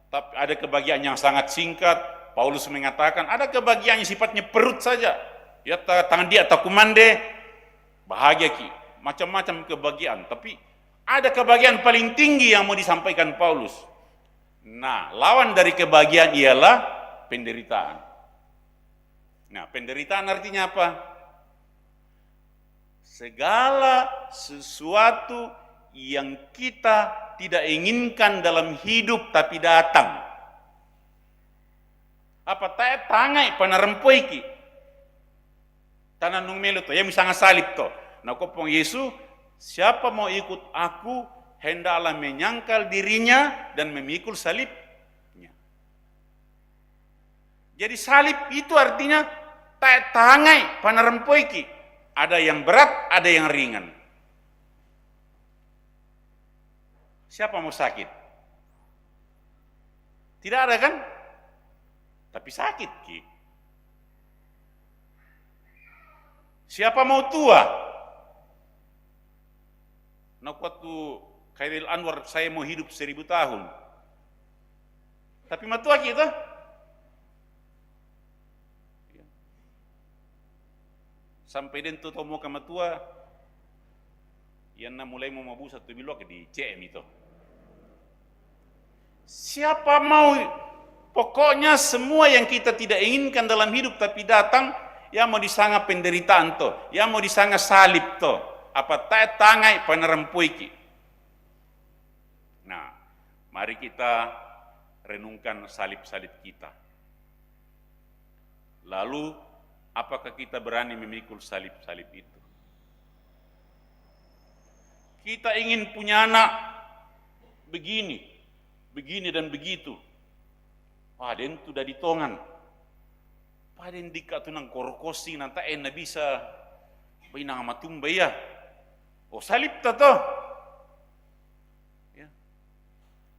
Tapi ada kebahagiaan yang sangat singkat, Paulus mengatakan ada kebahagiaan yang sifatnya perut saja. Ya tangan dia atau kumande, bahagia ki. Macam-macam kebahagiaan. Tapi ada kebahagiaan paling tinggi yang mau disampaikan Paulus. Nah, lawan dari kebahagiaan ialah penderitaan. Nah, penderitaan artinya apa? Segala sesuatu yang kita tidak inginkan dalam hidup tapi datang. Apa tae tangai panarempoi ki. Tanan nung melu to, ya misalnya salib to. Nah, kopong Yesus, siapa mau ikut aku, hendaklah menyangkal dirinya dan memikul salibnya. Jadi salib itu artinya tae tangai panarempoi ki. Ada yang berat, ada yang ringan. Siapa mau sakit? Tidak ada kan? Tapi sakit ki. Siapa mau tua? Nah, waktu Khairil Anwar saya mau hidup 1000 tahun. Tapi mau tua kita. Sampai den tuh mau kama tua, yang mulai mau mabusa tuh bilok di CM itu. Siapa mau, pokoknya semua yang kita tidak inginkan dalam hidup tapi datang, yang mau disanga penderitaan to, yang mau disanga salib to, apa tae tangai panarempoi ki. Nah, mari kita renungkan salib-salib kita. Lalu, apakah kita berani memikul salib-salib itu? Kita ingin punya anak begini, begini dan begitu. Paden tu dah ditongan. Paden dika tu nang korokosi nanta ena bisa bainang matumba ya. Oh salib tato. Ya.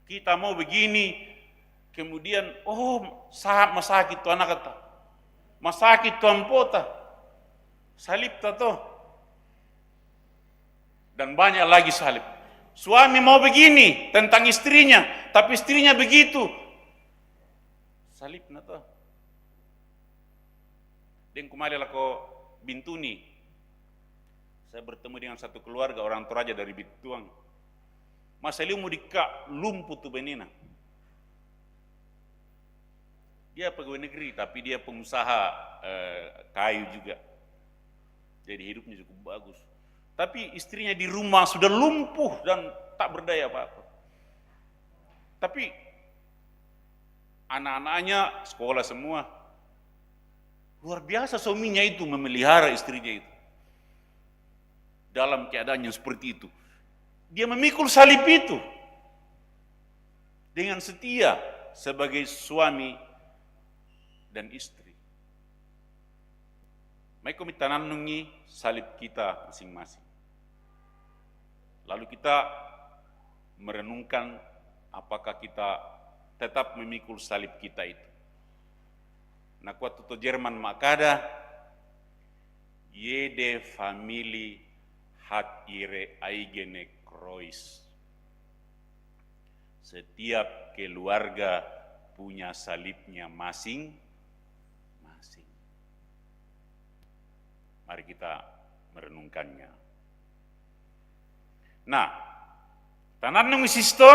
Kita mau begini, kemudian sahab masakit tu anak kata. Masakit tu ampota. Salib tato. Dan banyak lagi salib. Suami mau begini tentang istrinya, tapi istrinya begitu. Salib na to. Dan kemarin aku Bintuni. Saya bertemu dengan satu keluarga orang Toraja dari Bituang. Masa liu mau dika lumpuh tu benina. Dia pegawai negeri tapi dia pengusaha kayu juga. Jadi hidupnya cukup bagus. Tapi istrinya di rumah sudah lumpuh dan tak berdaya apa-apa. Tapi anak-anaknya sekolah semua. Luar biasa suaminya itu memelihara istrinya itu. Dalam keadaan yang seperti itu. Dia memikul salib itu. Dengan setia sebagai suami dan istri. Mai kami tananungi salib kita masing-masing. Lalu kita merenungkan apakah kita tetap memikul salib kita itu. Nah, kuat tu Jerman makada jede famili hat ihre eigene Kreuz. Setiap keluarga punya salibnya masing-masing. Mari kita merenungkannya. Nah, tanan nung sisto,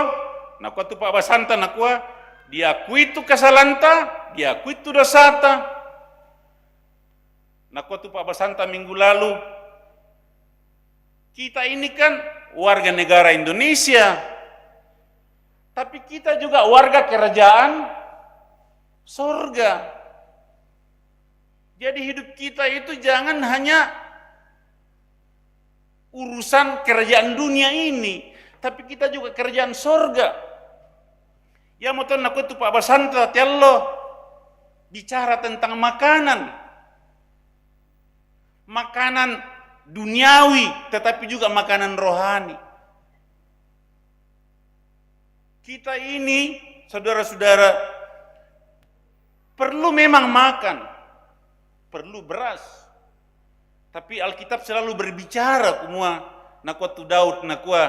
nakwa tu Pak Basanta nakwa, diakui tu kasalanta, diakui tu dosata. Nakwa tu Pak Basanta minggu lalu, kita ini kan warga negara Indonesia, tapi kita juga warga kerajaan surga. Jadi hidup kita itu jangan hanya urusan kerajaan dunia ini, tapi kita juga kerajaan surga. Ya mau tahu nak tu Pak Basanta tiallo bicara tentang makanan. Makanan duniawi tetapi juga makanan rohani. Kita ini saudara-saudara perlu memang makan, perlu beras. Tapi Alkitab selalu berbicara semua nakwa tu Daud nakwa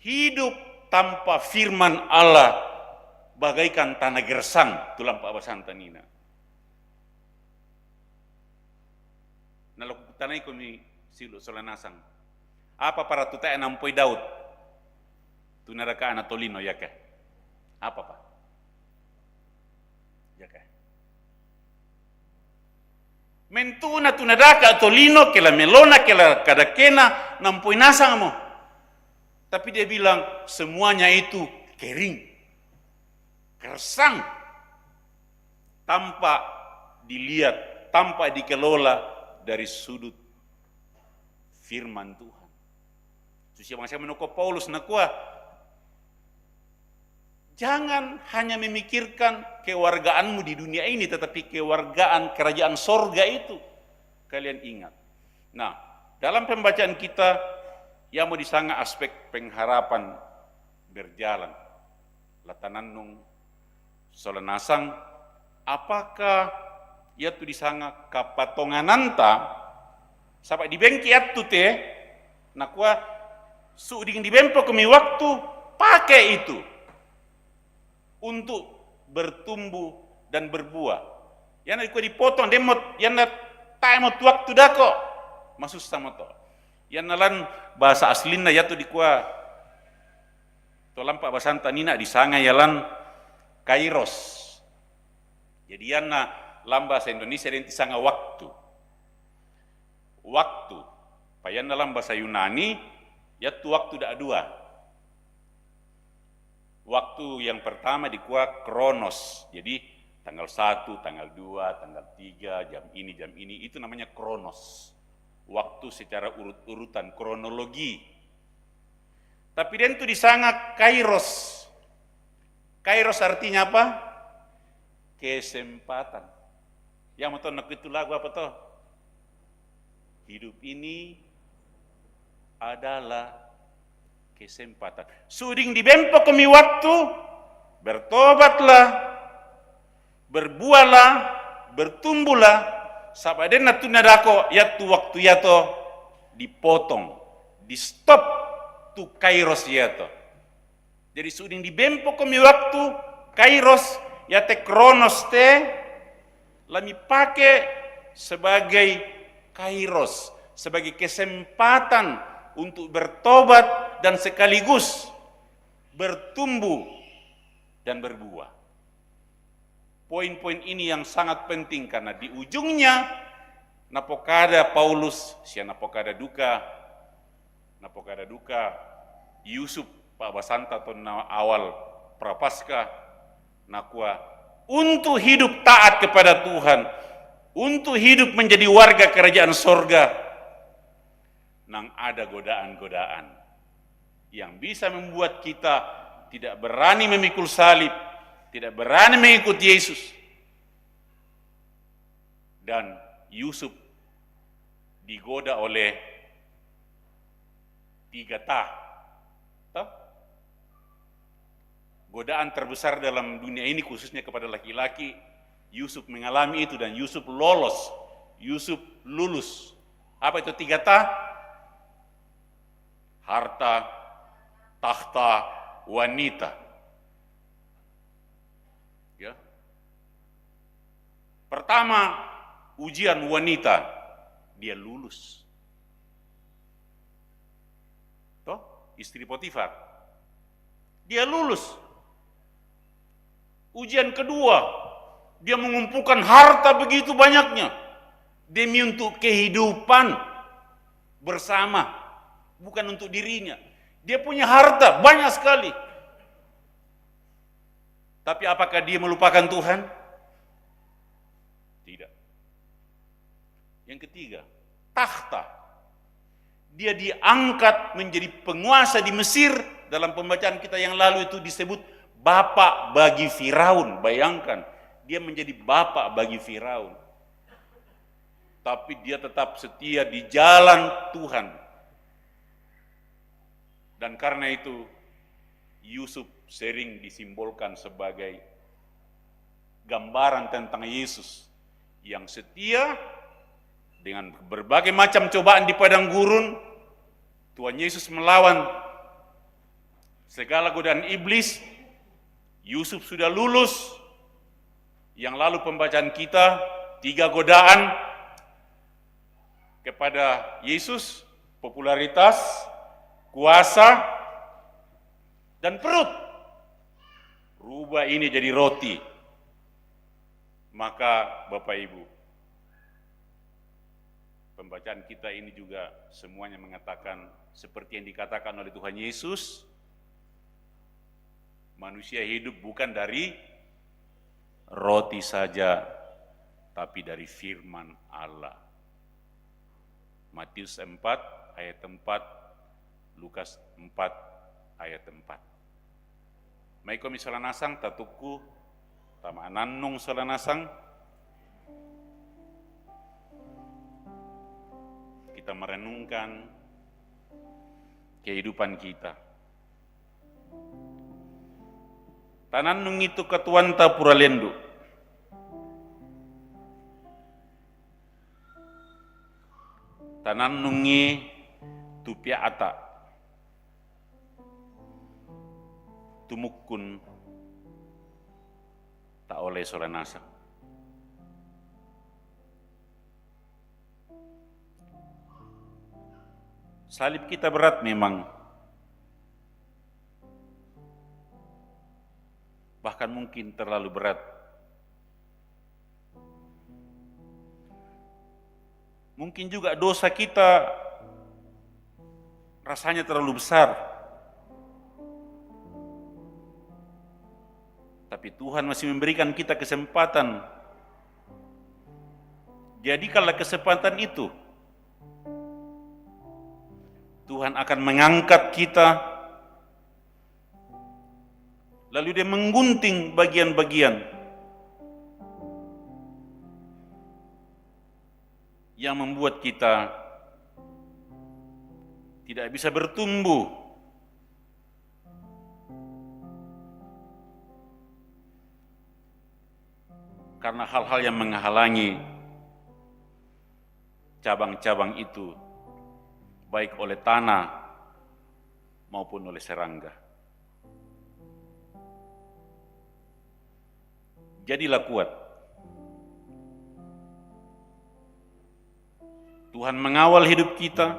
hidup tanpa firman Allah bagaikan tanah gersang tulang Pak Basanta nina. Nalo tanai kami silu Solanasang. Apa para tutai nampoi Daud? Tunaraka Anatolino ya kah? Apa Pak? Ya kah? Mentuna tunadaka Atolino kela melona kela kadakena nampoi nasang mo. Tapi dia bilang semuanya itu kering, gersang, tanpa dilihat, tanpa dikelola dari sudut firman Tuhan. Susia bangsa menoko Paulus nakua, jangan hanya memikirkan kewargaanmu di dunia ini, tetapi kewargaan kerajaan sorga itu. Kalian ingat. Nah, dalam pembacaan kita, yang mau disanga aspek pengharapan berjalan. Latananung Solanasang, apakah ia tu disanga kapatongananta sampai dibengki atu te nakua suuding dibempo kami waktu pakai itu untuk bertumbuh dan berbuah. Yang ikut dipotong demot yang taimot waktu dako masuk sama to. Yang nalan bahasa aslina yaitu dikua tolam Pak Basanta nina disanga yalan kairos. Jadi yang lam bahasa Indonesia yang disanga waktu. Waktu. Payan dalam bahasa Yunani yaitu waktu dak dua. Waktu yang pertama dikua kronos. Jadi tanggal 1, tanggal 2, tanggal 3, jam ini itu namanya kronos. Waktu secara urut-urutan, kronologi. Tapi dia itu disanga kairos. Kairos artinya apa? Kesempatan. Yang mau tahu nak itu lagu apa toh? Hidup ini adalah kesempatan. Suding dibempok kami waktu, bertobatlah, berbuahlah, bertumbuhlah. Sampai den natu nadako yatu waktu yato dipotong, di stop tu kairos yato. Jadi suding dibempok kami waktu kairos yate kronos te lami pakai sebagai kairos, sebagai kesempatan untuk bertobat dan sekaligus bertumbuh dan berbuah. Poin-poin ini yang sangat penting karena di ujungnya napokada Paulus, sia napokada duka Yusuf Pak Basanta atau awal Prapaskah nakua untuk hidup taat kepada Tuhan, untuk hidup menjadi warga kerajaan sorga, nang ada godaan-godaan yang bisa membuat kita tidak berani memikul salib, tidak berani mengikuti Yesus. Dan Yusuf digoda oleh 3 godaan terbesar dalam dunia ini khususnya kepada laki-laki. Yusuf mengalami itu dan Yusuf lolos, Yusuf lulus. Apa itu 3 harta, tahta, wanita. Ya. Pertama, ujian wanita, dia lulus. Toh, istri Potifar, dia lulus. Ujian kedua, dia mengumpulkan harta begitu banyaknya demi untuk kehidupan bersama, bukan untuk dirinya. Dia punya harta banyak sekali. Tapi apakah dia melupakan Tuhan? Tidak. Yang ketiga, tahta. Dia diangkat menjadi penguasa di Mesir. Dalam pembacaan kita yang lalu itu disebut bapak bagi Firaun. Bayangkan, dia menjadi bapak bagi Firaun. Tapi dia tetap setia di jalan Tuhan. Dan karena itu, Yusuf sering disimbolkan sebagai gambaran tentang Yesus yang setia dengan berbagai macam cobaan di padang gurun. Tuhan Yesus melawan segala godaan iblis. Yusuf sudah lulus. Yang lalu pembacaan kita 3 godaan kepada Yesus, popularitas, kuasa, dan perut. Rubah ini jadi roti. Maka Bapak Ibu, pembacaan kita ini juga semuanya mengatakan seperti yang dikatakan oleh Tuhan Yesus, manusia hidup bukan dari roti saja, tapi dari firman Allah. Matius 4 ayat 4, Lukas 4 ayat 4. Mai komi solanasang tatuku tama nannung solanasang. Kita merenungkan kehidupan kita. Tanannung itu katuanta puralendu. Tanannungi tupia ata. Tumukun tak oleh solanasa. Salib kita berat memang. Bahkan mungkin terlalu berat. Mungkin juga dosa kita rasanya terlalu besar. Tapi Tuhan masih memberikan kita kesempatan. Jadi kalau kesempatan itu, Tuhan akan mengangkat kita, lalu Dia menggunting bagian-bagian yang membuat kita tidak bisa bertumbuh. Karena hal-hal yang menghalangi cabang-cabang itu, baik oleh tanah maupun oleh serangga. Jadilah kuat. Tuhan mengawal hidup kita.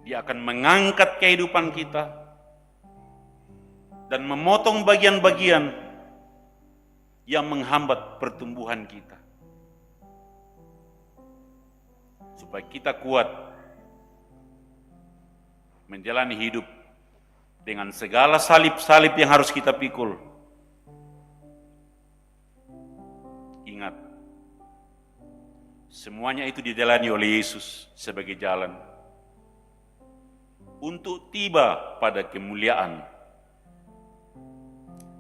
Dia akan mengangkat kehidupan kita dan memotong bagian-bagian yang menghambat pertumbuhan kita. Supaya kita kuat menjalani hidup dengan segala salib-salib yang harus kita pikul. Ingat, semuanya itu dijalani oleh Yesus sebagai jalan untuk tiba pada kemuliaan.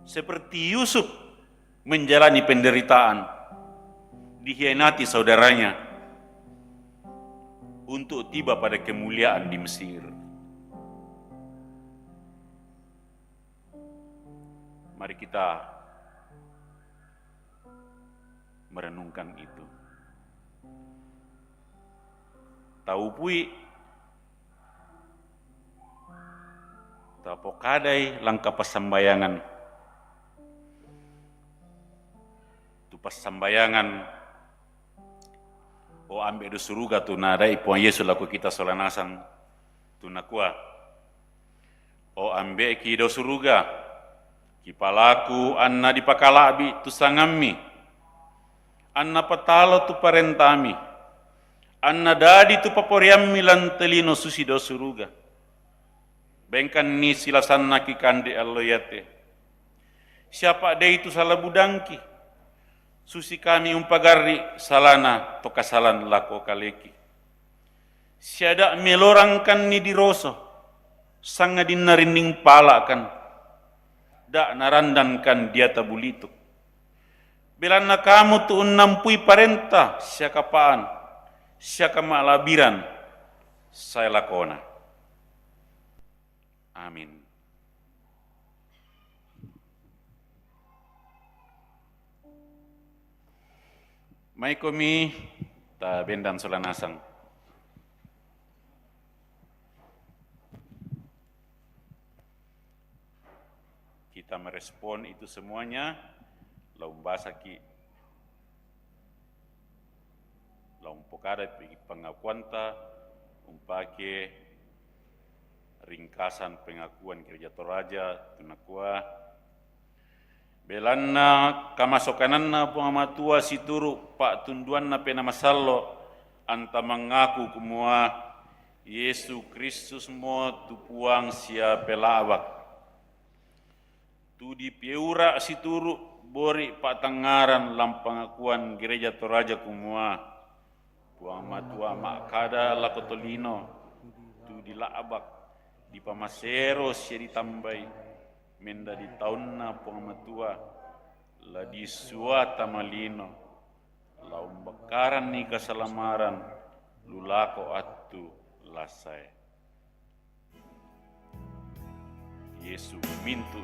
Seperti Yusuf menjalani penderitaan, dikhianati saudaranya, untuk tiba pada kemuliaan di Mesir. Mari kita merenungkan itu. Tahu pui, tapokadai langkah pasambayangan. Tu pasambayangan o ambe do suruga tu nadai puan Yesus laku kita solanasang tu nakua. O ambe ki do suruga kipalaku anna dipakalabi tu sangammi. Anna patalo tu parentami. Anna dadi tu paporiammi lantelino susi do suruga. Bengkan ni silasanna ki kande alloyate. Siapa de itu salah budangki. Susi kami umpagari salana to kasalan lako kaleki. Siada melorangkan ni diroso. Sanga dinarinding palakan. Da narandankan dia tabulituk. Bilana kamu tu unampui parenta siakapaan. Siaka malabiran. Saya lakona. Amin. Mai komi ta bendan solanasang. Kita merespon itu semuanya, laum basaki, laum pokada pengakuanta, umpake ringkasan pengakuan Gereja Toraja, tunakua, belanna kamasokananna pengamatua situru pak tunduanna pena masallo anta mengaku kumua Yesus Kristus mo tupuang sia pelawak tu di piura situru bori pak tangaran lam pengakuan Gereja Toraja kumua puang matua makada lakotolino tu di laabak di pamasero sia ditambai menda di tahunna pengamatua la di suata malino laum bakaran ni kasalamaran lulako atu lasai Yesus mintu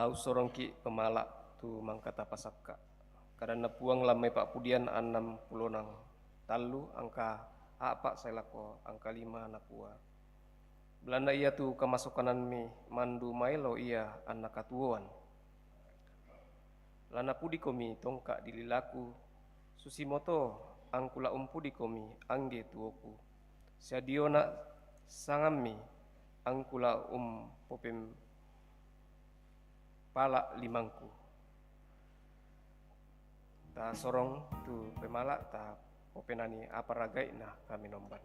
lau sorong ki pemalak tu mangkata pasaka karena puang lamai pak pudian 60 nang talu angka apa saya lako angka 5 nakua Belanda ia tu kemasukanan mi mandu mailo ia anak katuan lana pudi komi tongka dililaku susimoto angkula umpudi komi angge tuoku siadiona sangami angkula popem pala limangku ta sorong tu pemala ta popenani apa ragai nah kami nomban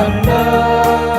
Anda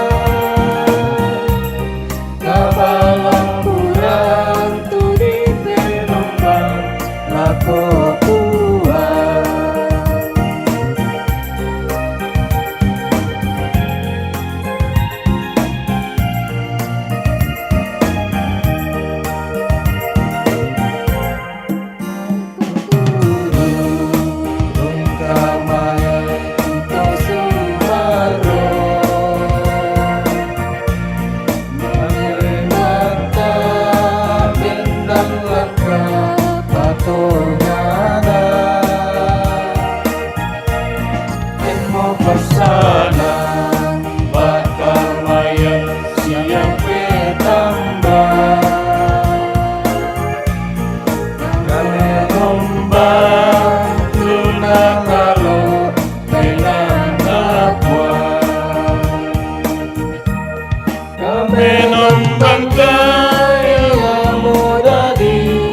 membantai ilmu dadi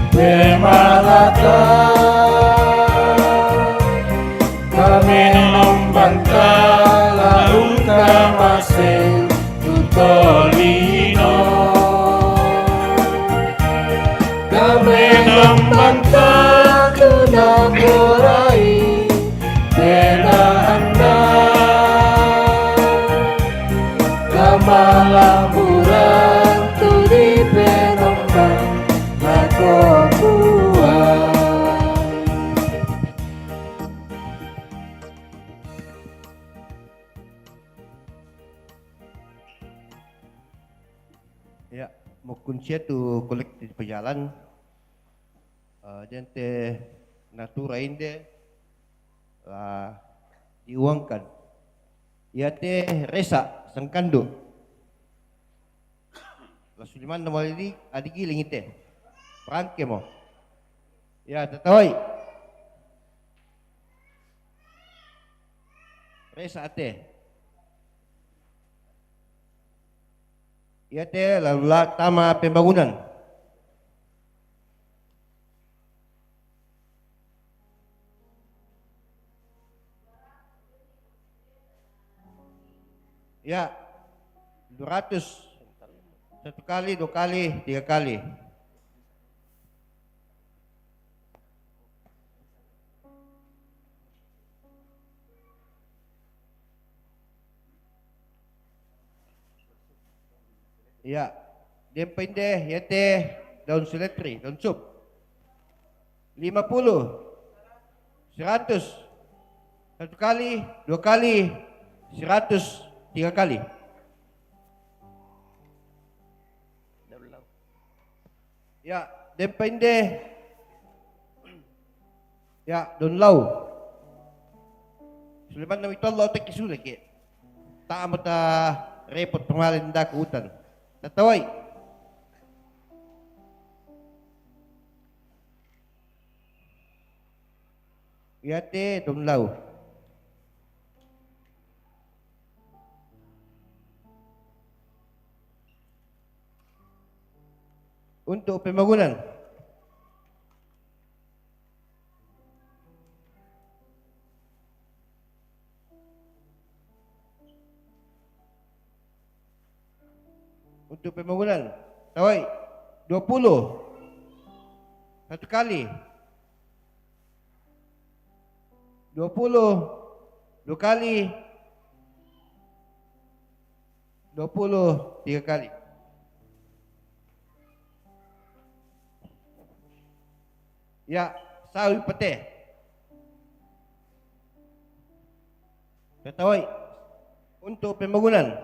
pemahatan. Kami membantah laung kamasing tutolino. Kami membantah tuna kurai tena anda. Kamalamburan tu di penombang lako buah. Ya, mukunsia tu kolektif pejalan, gente natura inde lah diuangkan. Ya te resa sangkandu. La Suliman nama ini adigi lingite. Perangke mo. Ya tatawai. Resa ate. Ya te lalu tama pembangunan. Ya 200 satu kali, 2 kali, 3 kali. Ya, dempende yate daun seledri, daun sup. 50, 100, satu kali, 2 kali, 100, 3 kali. Ya, dempende. Ya, daun lau. Suliman na ito lau te kisulik eh. Ta mata repot pengalin da ke hutan. Tatawai. Ya te daun lau. Untuk pembangunan. Untuk pembangunan. Tawai 20. Satu kali. 20. 2 kali. 20. 3 kali. Ya, sawi pete. Ketawai untuk pembangunan.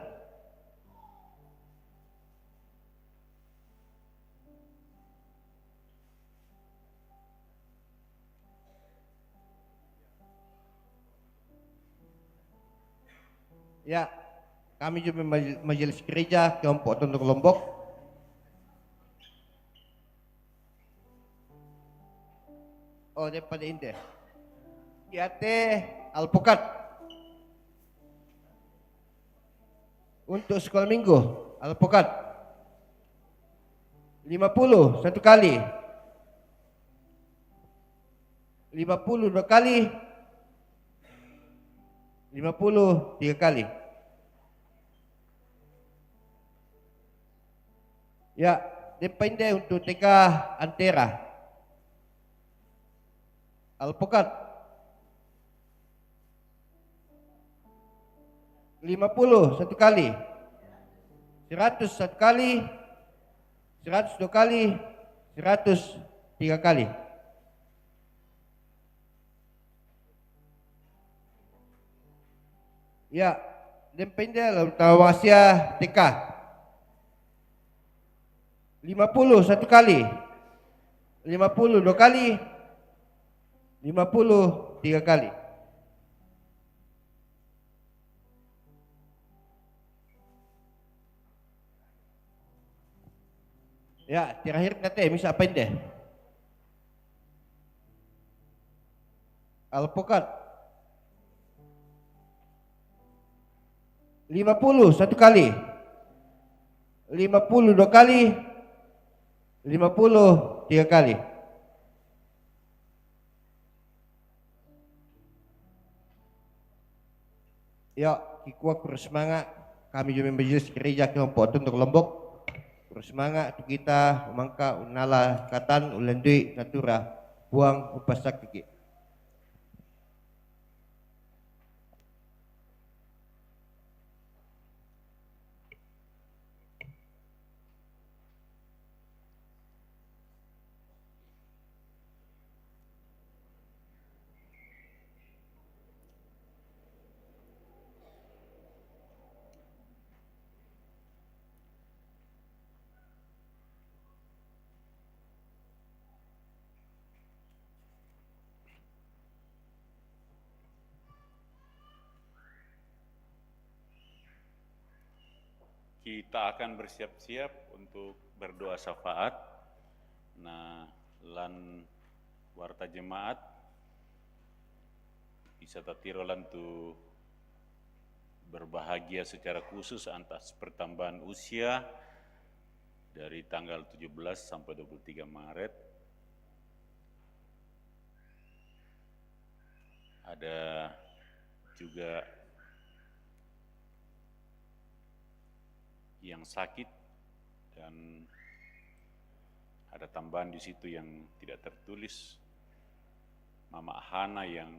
Ya, kami juga majelis gereja kelompok untuk Lombok. Oh, daripada Indah. Yate alpukat. Untuk sekolah minggu, alpukat. 50 satu kali. 50 2 kali. 50 3 kali. Ya, depende untuk TK Antera. Alpukat 50 satu kali, 100 satu kali, 100 2 kali, 100 3 kali. Ya, depende lah tawasia TK 50 satu kali, 50 2 kali, 50 3 kali. Ya, terakhir kata misa apa ini? Alpukat 50 satu kali, 50 2 kali, 50 3 kali. Yuk, kikuat bersemangat. Kami juga memberi gereja kelompok untuk Lombok. Bersemangat untuk kita memangka unala katan ulendui natura buang upasak kiki. Kita akan bersiap-siap untuk berdoa syafaat. Nah, lan warta jemaat bisa tatirolan tu berbahagia secara khusus atas pertambahan usia dari tanggal 17 sampai 23 Maret. Ada juga yang sakit dan ada tambahan di situ yang tidak tertulis. Mama Hana yang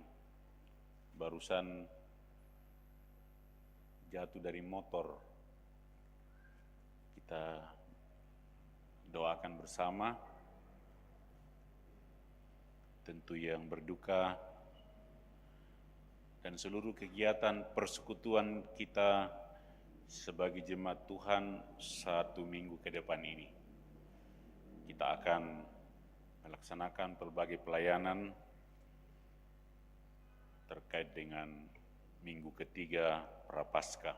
barusan jatuh dari motor. Kita doakan bersama. Tentu yang berduka dan seluruh kegiatan persekutuan kita sebagai jemaat Tuhan 1 minggu ke depan ini. Kita akan melaksanakan berbagai pelayanan terkait dengan minggu ketiga Prapaskah.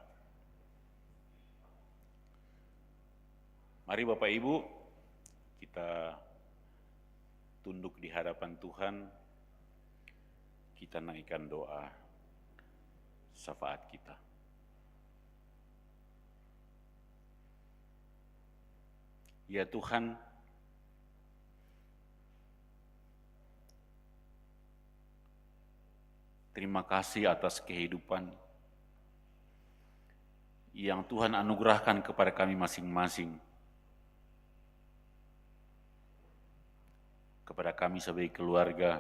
Mari Bapak Ibu, kita tunduk di hadapan Tuhan, kita naikkan doa syafaat kita. Ya Tuhan, terima kasih atas kehidupan yang Tuhan anugerahkan kepada kami masing-masing, kepada kami sebagai keluarga,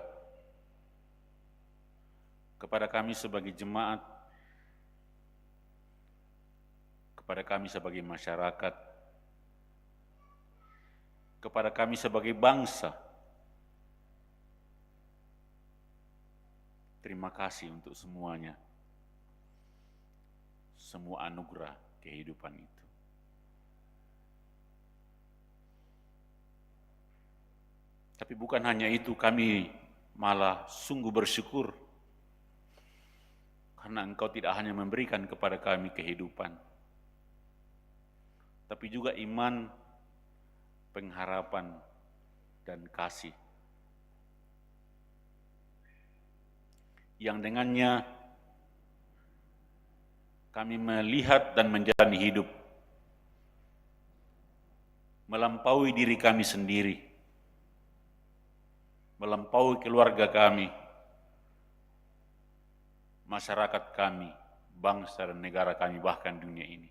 kepada kami sebagai jemaat, kepada kami sebagai masyarakat, kepada kami sebagai bangsa. Terima kasih untuk semuanya, semua anugerah kehidupan itu. Tapi bukan hanya itu, kami malah sungguh bersyukur karena Engkau tidak hanya memberikan kepada kami kehidupan, tapi juga iman, pengharapan, dan kasih yang dengannya kami melihat dan menjalani hidup melampaui diri kami sendiri, melampaui keluarga kami, masyarakat kami, bangsa dan negara kami, bahkan dunia ini.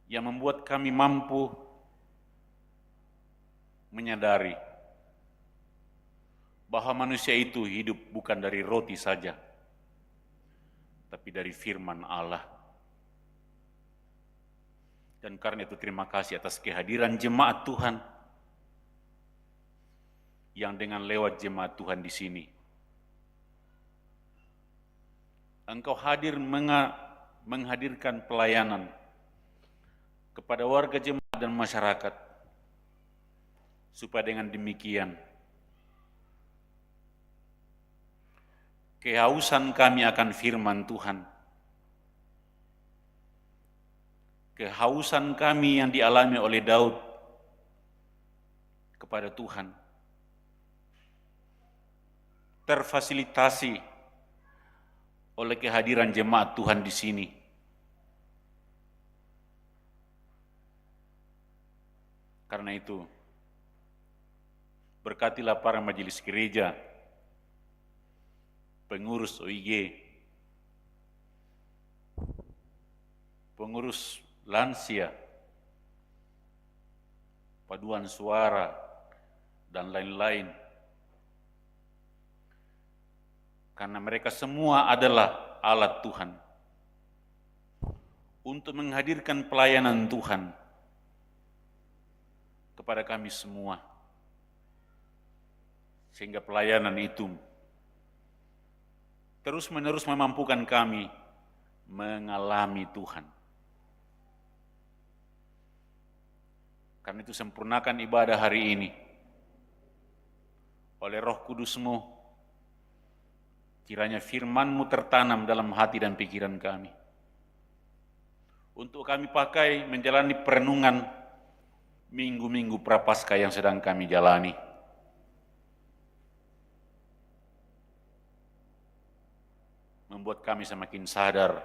Yang membuat kami mampu menyadari bahwa manusia itu hidup bukan dari roti saja, tapi dari firman Allah. Dan karena itu terima kasih atas kehadiran jemaat Tuhan yang dengan lewat jemaat Tuhan di sini Engkau hadir menghadirkan pelayanan kepada warga jemaat dan masyarakat, supaya dengan demikian kehausan kami akan firman Tuhan, kehausan kami yang dialami oleh Daud kepada Tuhan, terfasilitasi oleh kehadiran jemaat Tuhan di sini, Karena itu, berkatilah para majelis gereja, pengurus OIG, pengurus lansia, paduan suara, dan lain-lain. Karena mereka semua adalah alat Tuhan untuk menghadirkan pelayanan Tuhan kepada kami semua. Sehingga pelayanan itu terus-menerus memampukan kami mengalami Tuhan. Karena itu sempurnakan ibadah hari ini oleh Roh Kudus-Mu, kiranya firman-Mu tertanam dalam hati dan pikiran kami, untuk kami pakai menjalani perenungan minggu-minggu Prapaskah yang sedang kami jalani. Membuat kami semakin sadar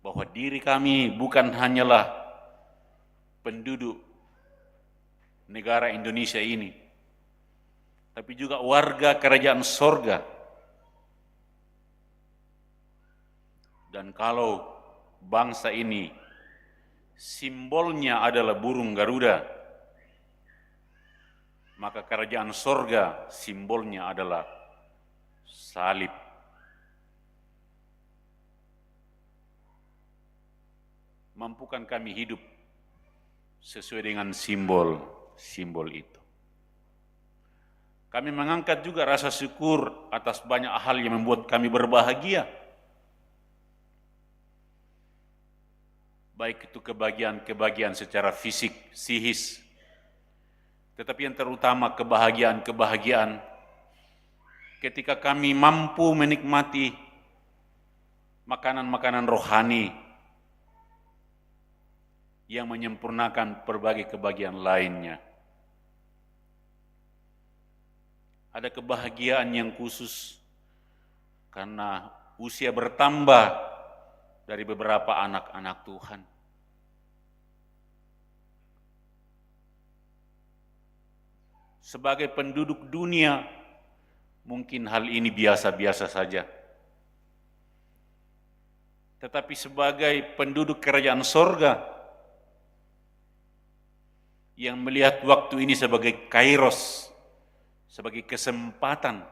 bahwa diri kami bukan hanyalah penduduk negara Indonesia ini, tapi juga warga kerajaan sorga. Dan kalau bangsa ini simbolnya adalah burung Garuda, maka kerajaan sorga simbolnya adalah salib. Mampukan kami hidup sesuai dengan simbol-simbol itu. Kami mengangkat juga rasa syukur atas banyak hal yang membuat kami berbahagia. Baik itu kebahagiaan secara fisik, psikis, tetapi yang terutama kebahagiaan ketika kami mampu menikmati makanan-makanan rohani yang menyempurnakan berbagai kebahagiaan lainnya. Ada kebahagiaan yang khusus karena usia bertambah dari beberapa anak-anak Tuhan. Sebagai penduduk dunia, mungkin hal ini biasa-biasa saja. Tetapi sebagai penduduk kerajaan sorga, yang melihat waktu ini sebagai kairos, sebagai kesempatan,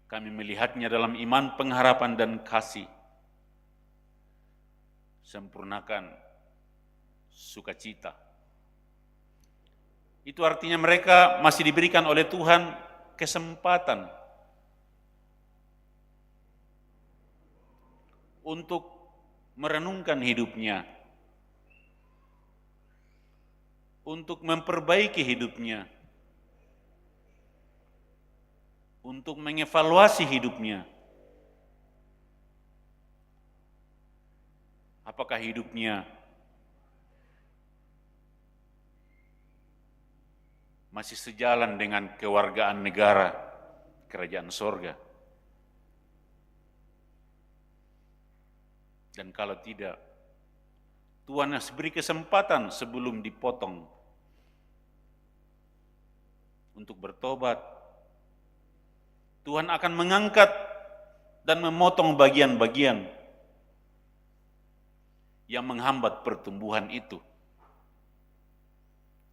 kami melihatnya dalam iman, pengharapan, dan kasih. Sempurnakan sukacita. Itu artinya mereka masih diberikan oleh Tuhan kesempatan untuk merenungkan hidupnya, untuk memperbaiki hidupnya, untuk mengevaluasi hidupnya. Apakah hidupnya masih sejalan dengan kewargaan negara kerajaan sorga? Dan kalau tidak, Tuhan harus beri kesempatan sebelum dipotong untuk bertobat. Tuhan akan mengangkat dan memotong bagian-bagian yang menghambat pertumbuhan itu.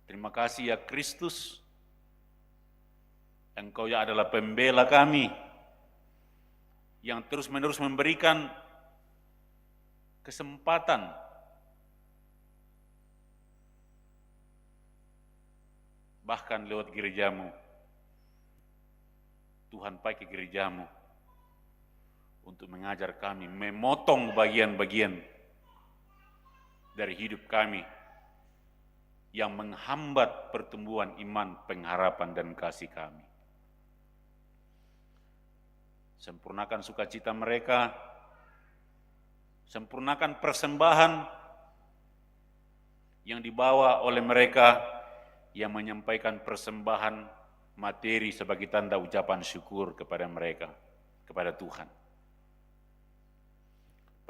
Terima kasih ya Kristus, Engkau ya adalah pembela kami yang terus-menerus memberikan kesempatan bahkan lewat gerejamu. Tuhan pakai gerejamu untuk mengajar kami memotong bagian-bagian dari hidup kami yang menghambat pertumbuhan iman, pengharapan, dan kasih kami. Sempurnakan sukacita mereka, sempurnakan persembahan yang dibawa oleh mereka yang menyampaikan persembahan materi sebagai tanda ucapan syukur kepada mereka, kepada Tuhan.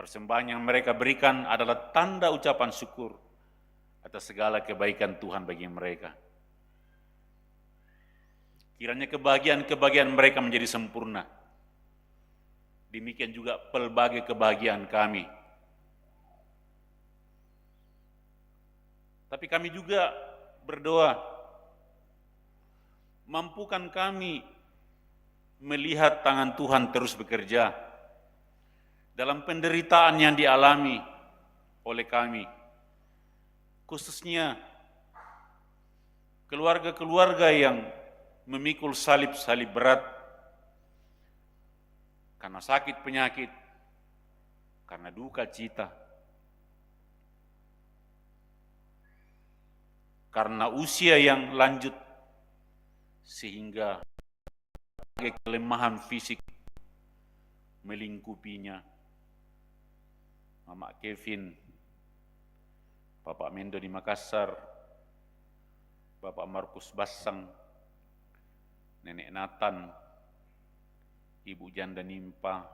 Persembahan yang mereka berikan adalah tanda ucapan syukur atas segala kebaikan Tuhan bagi mereka. Kiranya kebahagiaan-kebahagiaan mereka menjadi sempurna. Demikian juga pelbagai kebahagiaan kami. Tapi kami juga berdoa, mampukan kami melihat tangan Tuhan terus bekerja dalam penderitaan yang dialami oleh kami, khususnya keluarga-keluarga yang memikul salib-salib berat karena sakit penyakit, karena duka cita, karena usia yang lanjut, sehingga kelemahan fisik melingkupinya. Mama Kevin, Bapak Mendo di Makassar, Bapak Markus Bassang, Nenek Nathan, Ibu Janda Nimpa,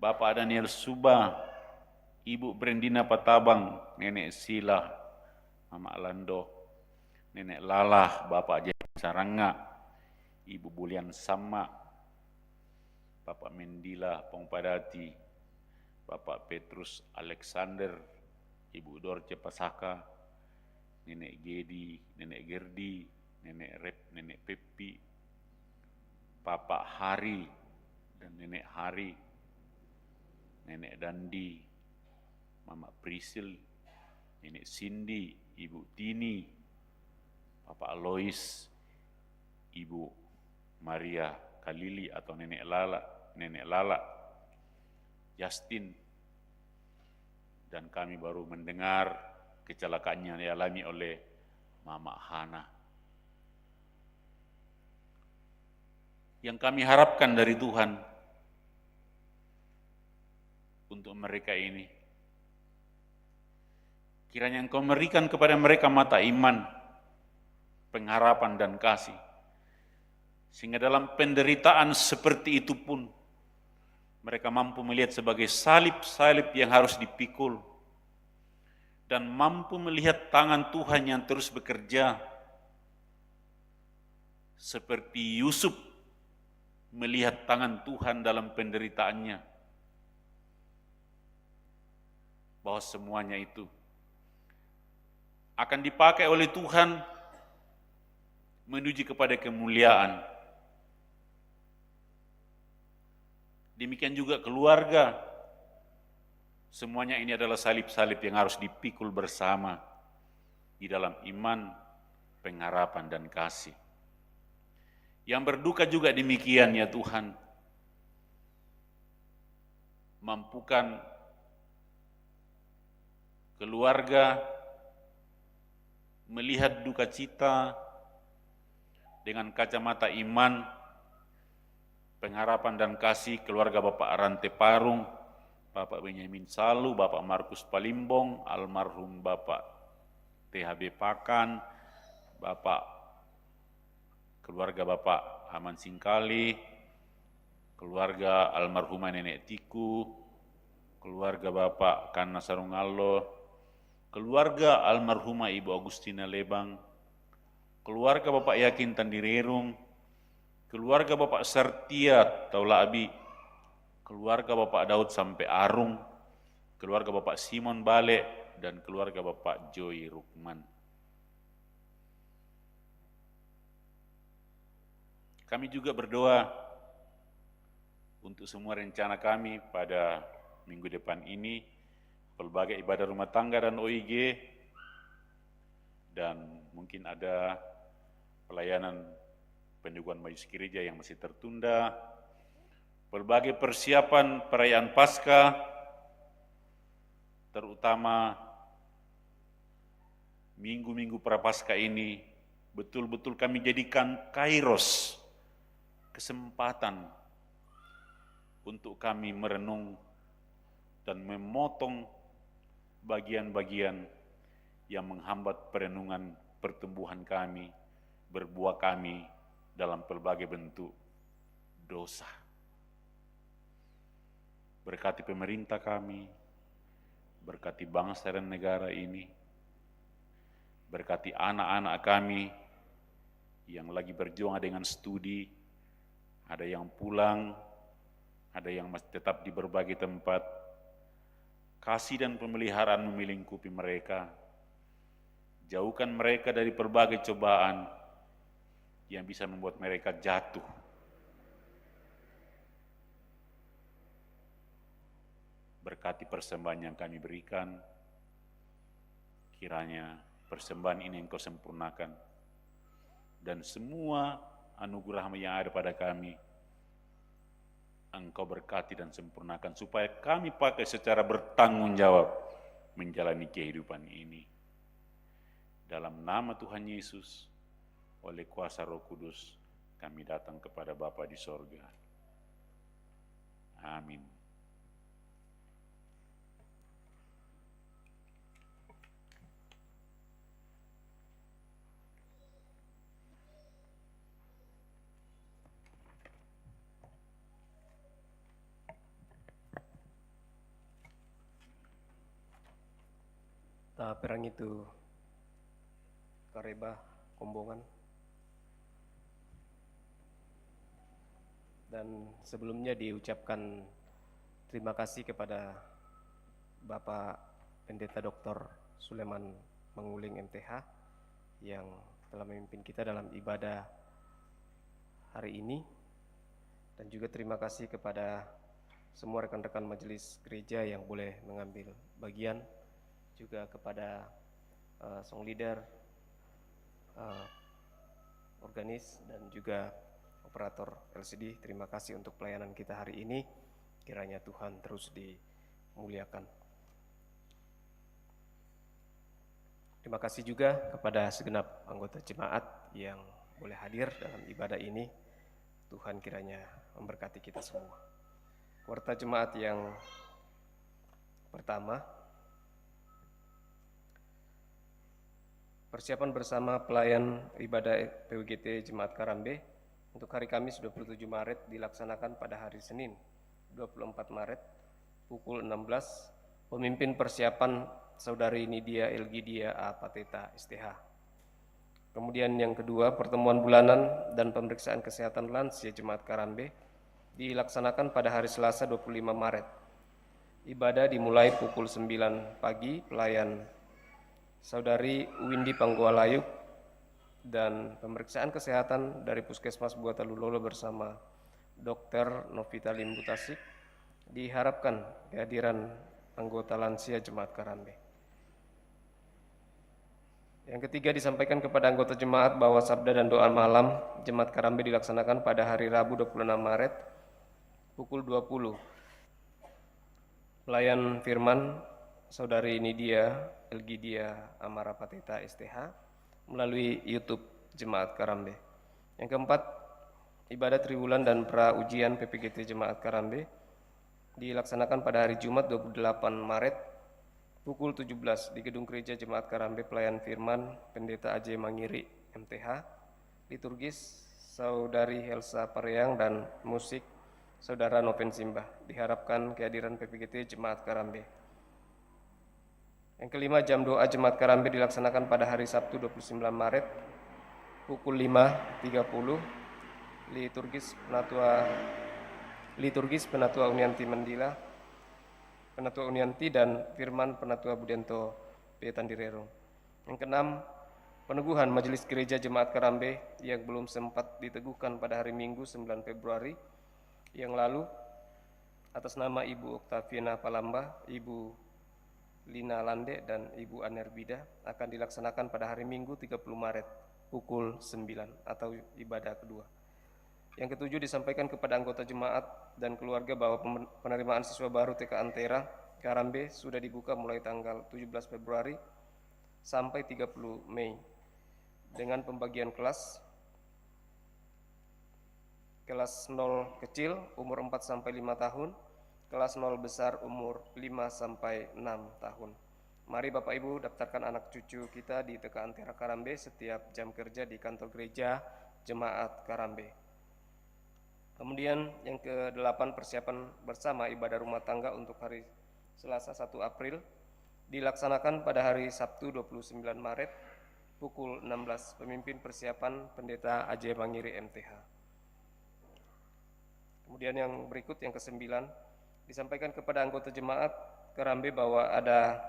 Bapak Daniel Suba, Ibu Brendina Patabang, Nenek Sila, Mama Lando, Nenek Lalah, Bapak James Saranga, Ibu Bulian Sama, Bapak Mendila Pongpadati, Bapak Petrus Alexander, Ibu Dorce Pasaka, Nenek Gedi, Nenek Gerdi, Nenek Rep, Nenek Pepi, Bapak Hari dan Nenek Hari, Nenek Dandi, Mama Prisil, Nenek Cindy, Ibu Tini, Bapak Alois, Ibu Maria Kalili atau Nenek Lala, Justin, dan kami baru mendengar kecelakaan yang dialami oleh Mama Hana. Yang kami harapkan dari Tuhan untuk mereka ini, kiranya Engkau memberikan kepada mereka mata iman, pengharapan dan kasih, sehingga dalam penderitaan seperti itu pun mereka mampu melihat sebagai salib-salib yang harus dipikul dan mampu melihat tangan Tuhan yang terus bekerja seperti Yusuf melihat tangan Tuhan dalam penderitaannya, bahwa semuanya itu akan dipakai oleh Tuhan menuju kepada kemuliaan. Demikian juga keluarga, semuanya ini adalah salib-salib yang harus dipikul bersama di dalam iman, pengharapan, dan kasih. Yang berduka juga demikian ya Tuhan, mampukan keluarga melihat duka cita dengan kacamata iman, pengharapan dan kasih keluarga Bapak Arante Parung, Bapak Benyamin Salu, Bapak Markus Palimbong, almarhum Bapak THB Pakan, keluarga Bapak Aman Singkali, keluarga almarhumah Nenek Tiku, keluarga Bapak Kana Sarungallo, keluarga almarhumah Ibu Agustina Lebang, keluarga Bapak Yakin Tandirerung, keluarga Bapak Sartia Taulaabi, keluarga Bapak Daud sampai Arung, keluarga Bapak Simon Bale, dan keluarga Bapak Joy Rukman. Kami juga berdoa untuk semua rencana kami pada minggu depan ini, pelbagai ibadah rumah tangga dan OIG, dan mungkin ada pelayanan penyuguhan majelis gereja yang masih tertunda, berbagai persiapan perayaan Paskah, terutama minggu-minggu prapaskah ini, betul-betul kami jadikan kairos, kesempatan untuk kami merenung dan memotong bagian-bagian yang menghambat perenungan pertumbuhan kami, berbuah kami dalam pelbagai bentuk dosa. Berkati pemerintah kami, berkati bangsa dan negara ini, berkati anak-anak kami yang lagi berjuang dengan studi, ada yang pulang, ada yang masih tetap di berbagai tempat. Kasih dan pemeliharaan melingkupi mereka. Jauhkan mereka dari berbagai cobaan yang bisa membuat mereka jatuh. Berkati persembahan yang kami berikan, kiranya persembahan ini Engkau sempurnakan, dan semua anugerah yang ada pada kami, Engkau berkati dan sempurnakan, supaya kami pakai secara bertanggung jawab menjalani kehidupan ini. Dalam nama Tuhan Yesus, oleh kuasa Roh Kudus, kami datang kepada Bapa di sorga. Amin. Perang itu Kareba, Kombongan. Dan sebelumnya diucapkan terima kasih kepada Bapak Pendeta Dr. Suleman Manguling MTH yang telah memimpin kita dalam ibadah hari ini, dan juga terima kasih kepada semua rekan-rekan majelis gereja yang boleh mengambil bagian, juga kepada song leader, organis, dan juga operator LCD. Terima kasih untuk pelayanan kita hari ini. Kiranya Tuhan terus dimuliakan. Terima kasih juga kepada segenap anggota jemaat yang boleh hadir dalam ibadah ini. Tuhan kiranya memberkati kita semua. Warta jemaat yang pertama, persiapan bersama pelayan ibadah PWGT Jemaat Karambe untuk hari Kamis 27 Maret dilaksanakan pada hari Senin 24 Maret pukul 16. Pemimpin persiapan Saudari Nidia Elgidia A. Pateta STH. Kemudian yang kedua, pertemuan bulanan dan pemeriksaan kesehatan lansia Jemaat Karambe dilaksanakan pada hari Selasa 25 Maret. Ibadah dimulai pukul 9 pagi, pelayan Saudari Windy Panggoalayuk dan pemeriksaan kesehatan dari Puskesmas Buatalulolo bersama Dr. Novita Limbutasik. Diharapkan kehadiran anggota lansia Jemaat Karambe. Yang ketiga, disampaikan kepada anggota jemaat bahwa sabda dan doa malam Jemaat Karambe dilaksanakan pada hari Rabu 26 Maret pukul 20. Pelayan firman Saudari Nidia Elgidia Amara Pateta STH melalui YouTube Jemaat Karambe. Yang keempat, ibadah triwulan dan pra ujian PPGT Jemaat Karambe dilaksanakan pada hari Jumat 28 Maret pukul 17 di Gedung Gereja Jemaat Karambe. Pelayan firman Pendeta Ajay Mangiri MTH, liturgis Saudari Helsa Pareang, dan musik Saudara Noven Simbah. Diharapkan kehadiran PPGT Jemaat Karambe. Yang kelima, jam doa Jemaat Karambe dilaksanakan pada hari Sabtu 29 Maret pukul 5.30. Liturgis Penatua Unianti Mandila, Penatua Unianti, dan firman Penatua Budento P. Tandirero. Yang keenam, peneguhan Majelis Gereja Jemaat Karambe yang belum sempat diteguhkan pada hari Minggu 9 Februari yang lalu atas nama Ibu Oktaviana Palamba, Ibu Lina Lande, dan Ibu Anerbida akan dilaksanakan pada hari Minggu 30 Maret pukul 9 atau ibadah kedua. Yang ketujuh, disampaikan kepada anggota jemaat dan keluarga bahwa penerimaan siswa baru TK Antera Karambe sudah dibuka mulai tanggal 17 Februari sampai 30 Mei dengan pembagian kelas 0 kecil umur 4 sampai 5 tahun, kelas 0 besar umur 5 sampai 6 tahun. Mari Bapak Ibu daftarkan anak cucu kita di TK Antera Karambe setiap jam kerja di kantor gereja Jemaat Karambe. Kemudian yang ke-8 persiapan bersama ibadah rumah tangga untuk hari Selasa 1 April dilaksanakan pada hari Sabtu 29 Maret pukul 16. Pemimpin persiapan Pendeta Ajay Mangiri MTH. Kemudian yang berikut yang ke-9 disampaikan kepada anggota jemaat Karambe bahwa ada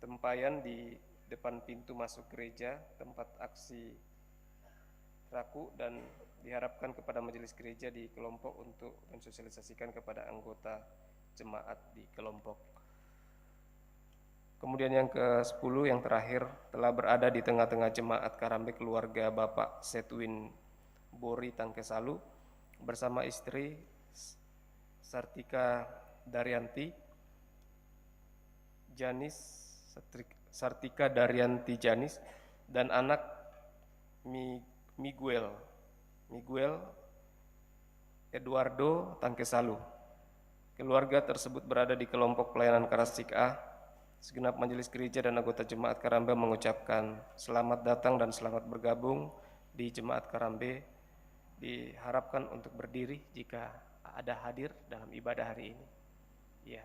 tempayan di depan pintu masuk gereja tempat aksi raku, dan diharapkan kepada majelis gereja di kelompok untuk mensosialisasikan kepada anggota jemaat di kelompok. Kemudian yang ke-10 yang terakhir, telah berada di tengah-tengah jemaat Karambe keluarga Bapak Setwin Bori Tangkesalu bersama istri Sartika Daryanti Janis, Sartika Daryanti Janis, dan anak Miguel Eduardo Tangkesalu. Keluarga tersebut berada di kelompok pelayanan Karasik A. Segenap majelis gereja dan anggota jemaat Karambe mengucapkan selamat datang dan selamat bergabung di jemaat Karambe. Diharapkan untuk berdiri jika ada hadir dalam ibadah hari ini. Ya,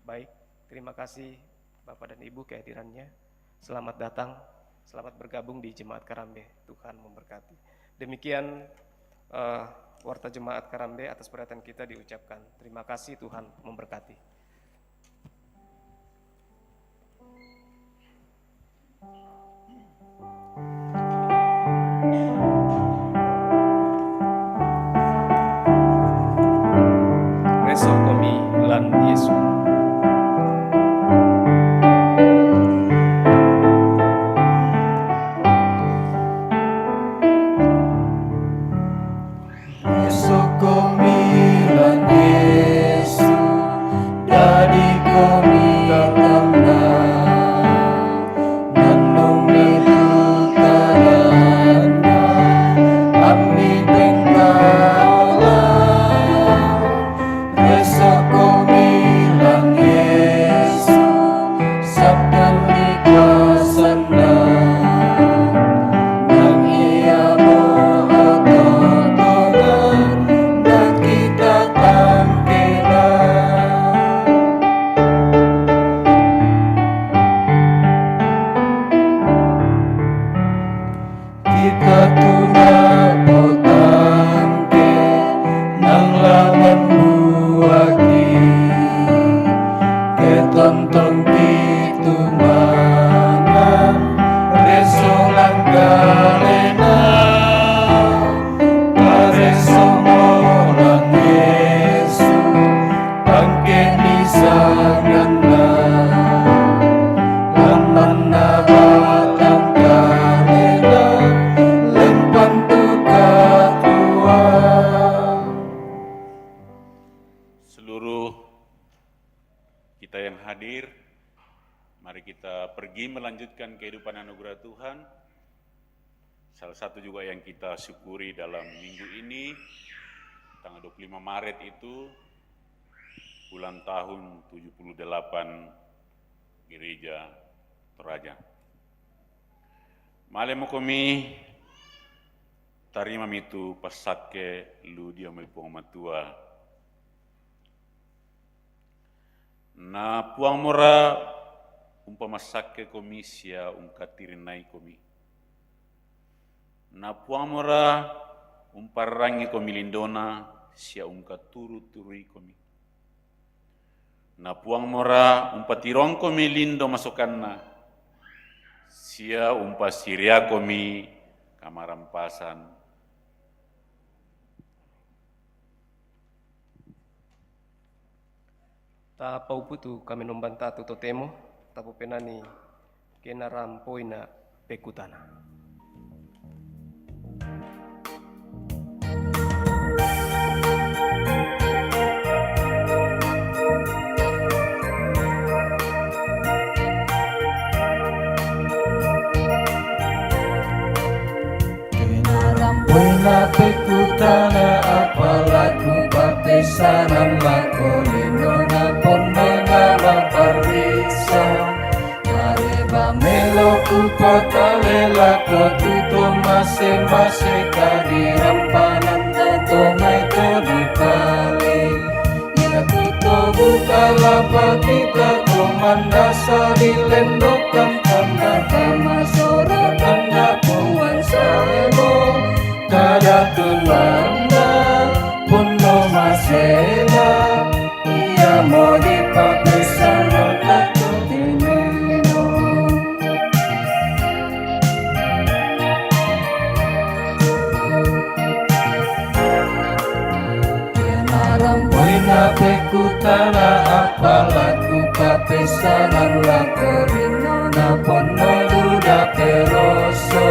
baik. Terima kasih Bapak dan Ibu kehadirannya. Selamat datang, selamat bergabung di jemaat Karambe. Tuhan memberkati. Demikian warta jemaat Karambe atas perhatian kita diucapkan. Terima kasih, Tuhan memberkati. Reso komi lan Yesus. Melanjutkan kehidupan anugerah Tuhan. Salah satu juga yang kita syukuri dalam minggu ini, tanggal 25 Maret itu ulang tahun 78 Gereja Toraja. Male mo kami tarima mitu pasake lu dia melipong matua. Na puang mora umpama sake komi sia unkatirinai komi. Na puamora umparangi komi lindona sia unkaturu-turui komi. Na puamora umpatirong komi lindo masukanna sia umpasiria komi kamarampasan. Ta pauputu kami nombanta tuto temo tapu penani kena rampoina pekutana. Kena rampoina pekutana apalaku baptisanan makolino na pon mengawa parisa. Melo upatalela ko tuto mase kadi rampanan bukalah kita komandasa dilendokan tanda kama sora tanda puan sabo kada tulanda puno masela ia mau dipakai sana takut timino. Wina pekutana apalaku papesanan lakorino na pono duda peroso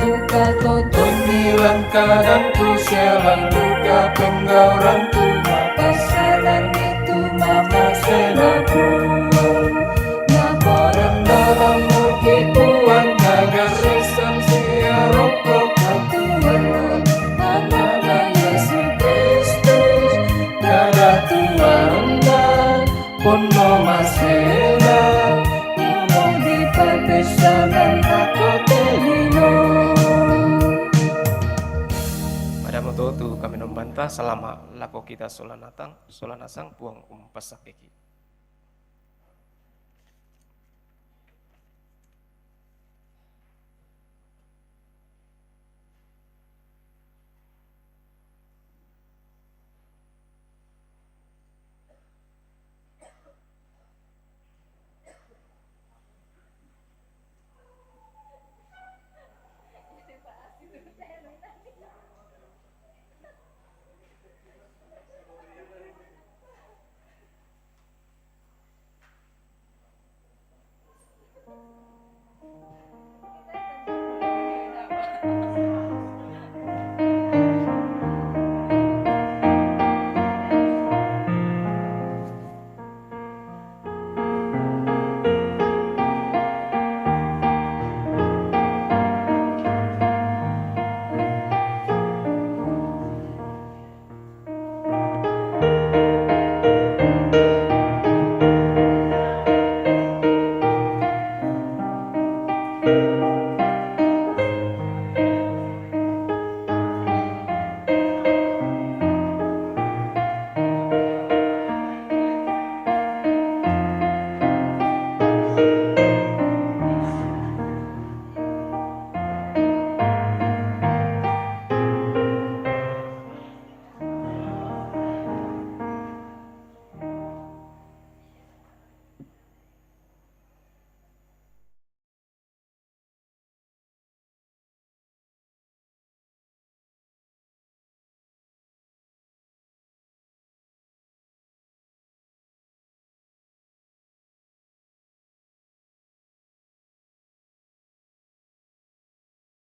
buka toto nilang kadangku sialan duga penggauranku mapasalan itu mama senapuan na barang dalam mukipuan naga sesan siarokok katuan anana Yesus Kristus kada tuanda pono masela mau dipapesanan aku telino. Pada moto tu kami membantah selama lako kita solanasang puang pasakeki.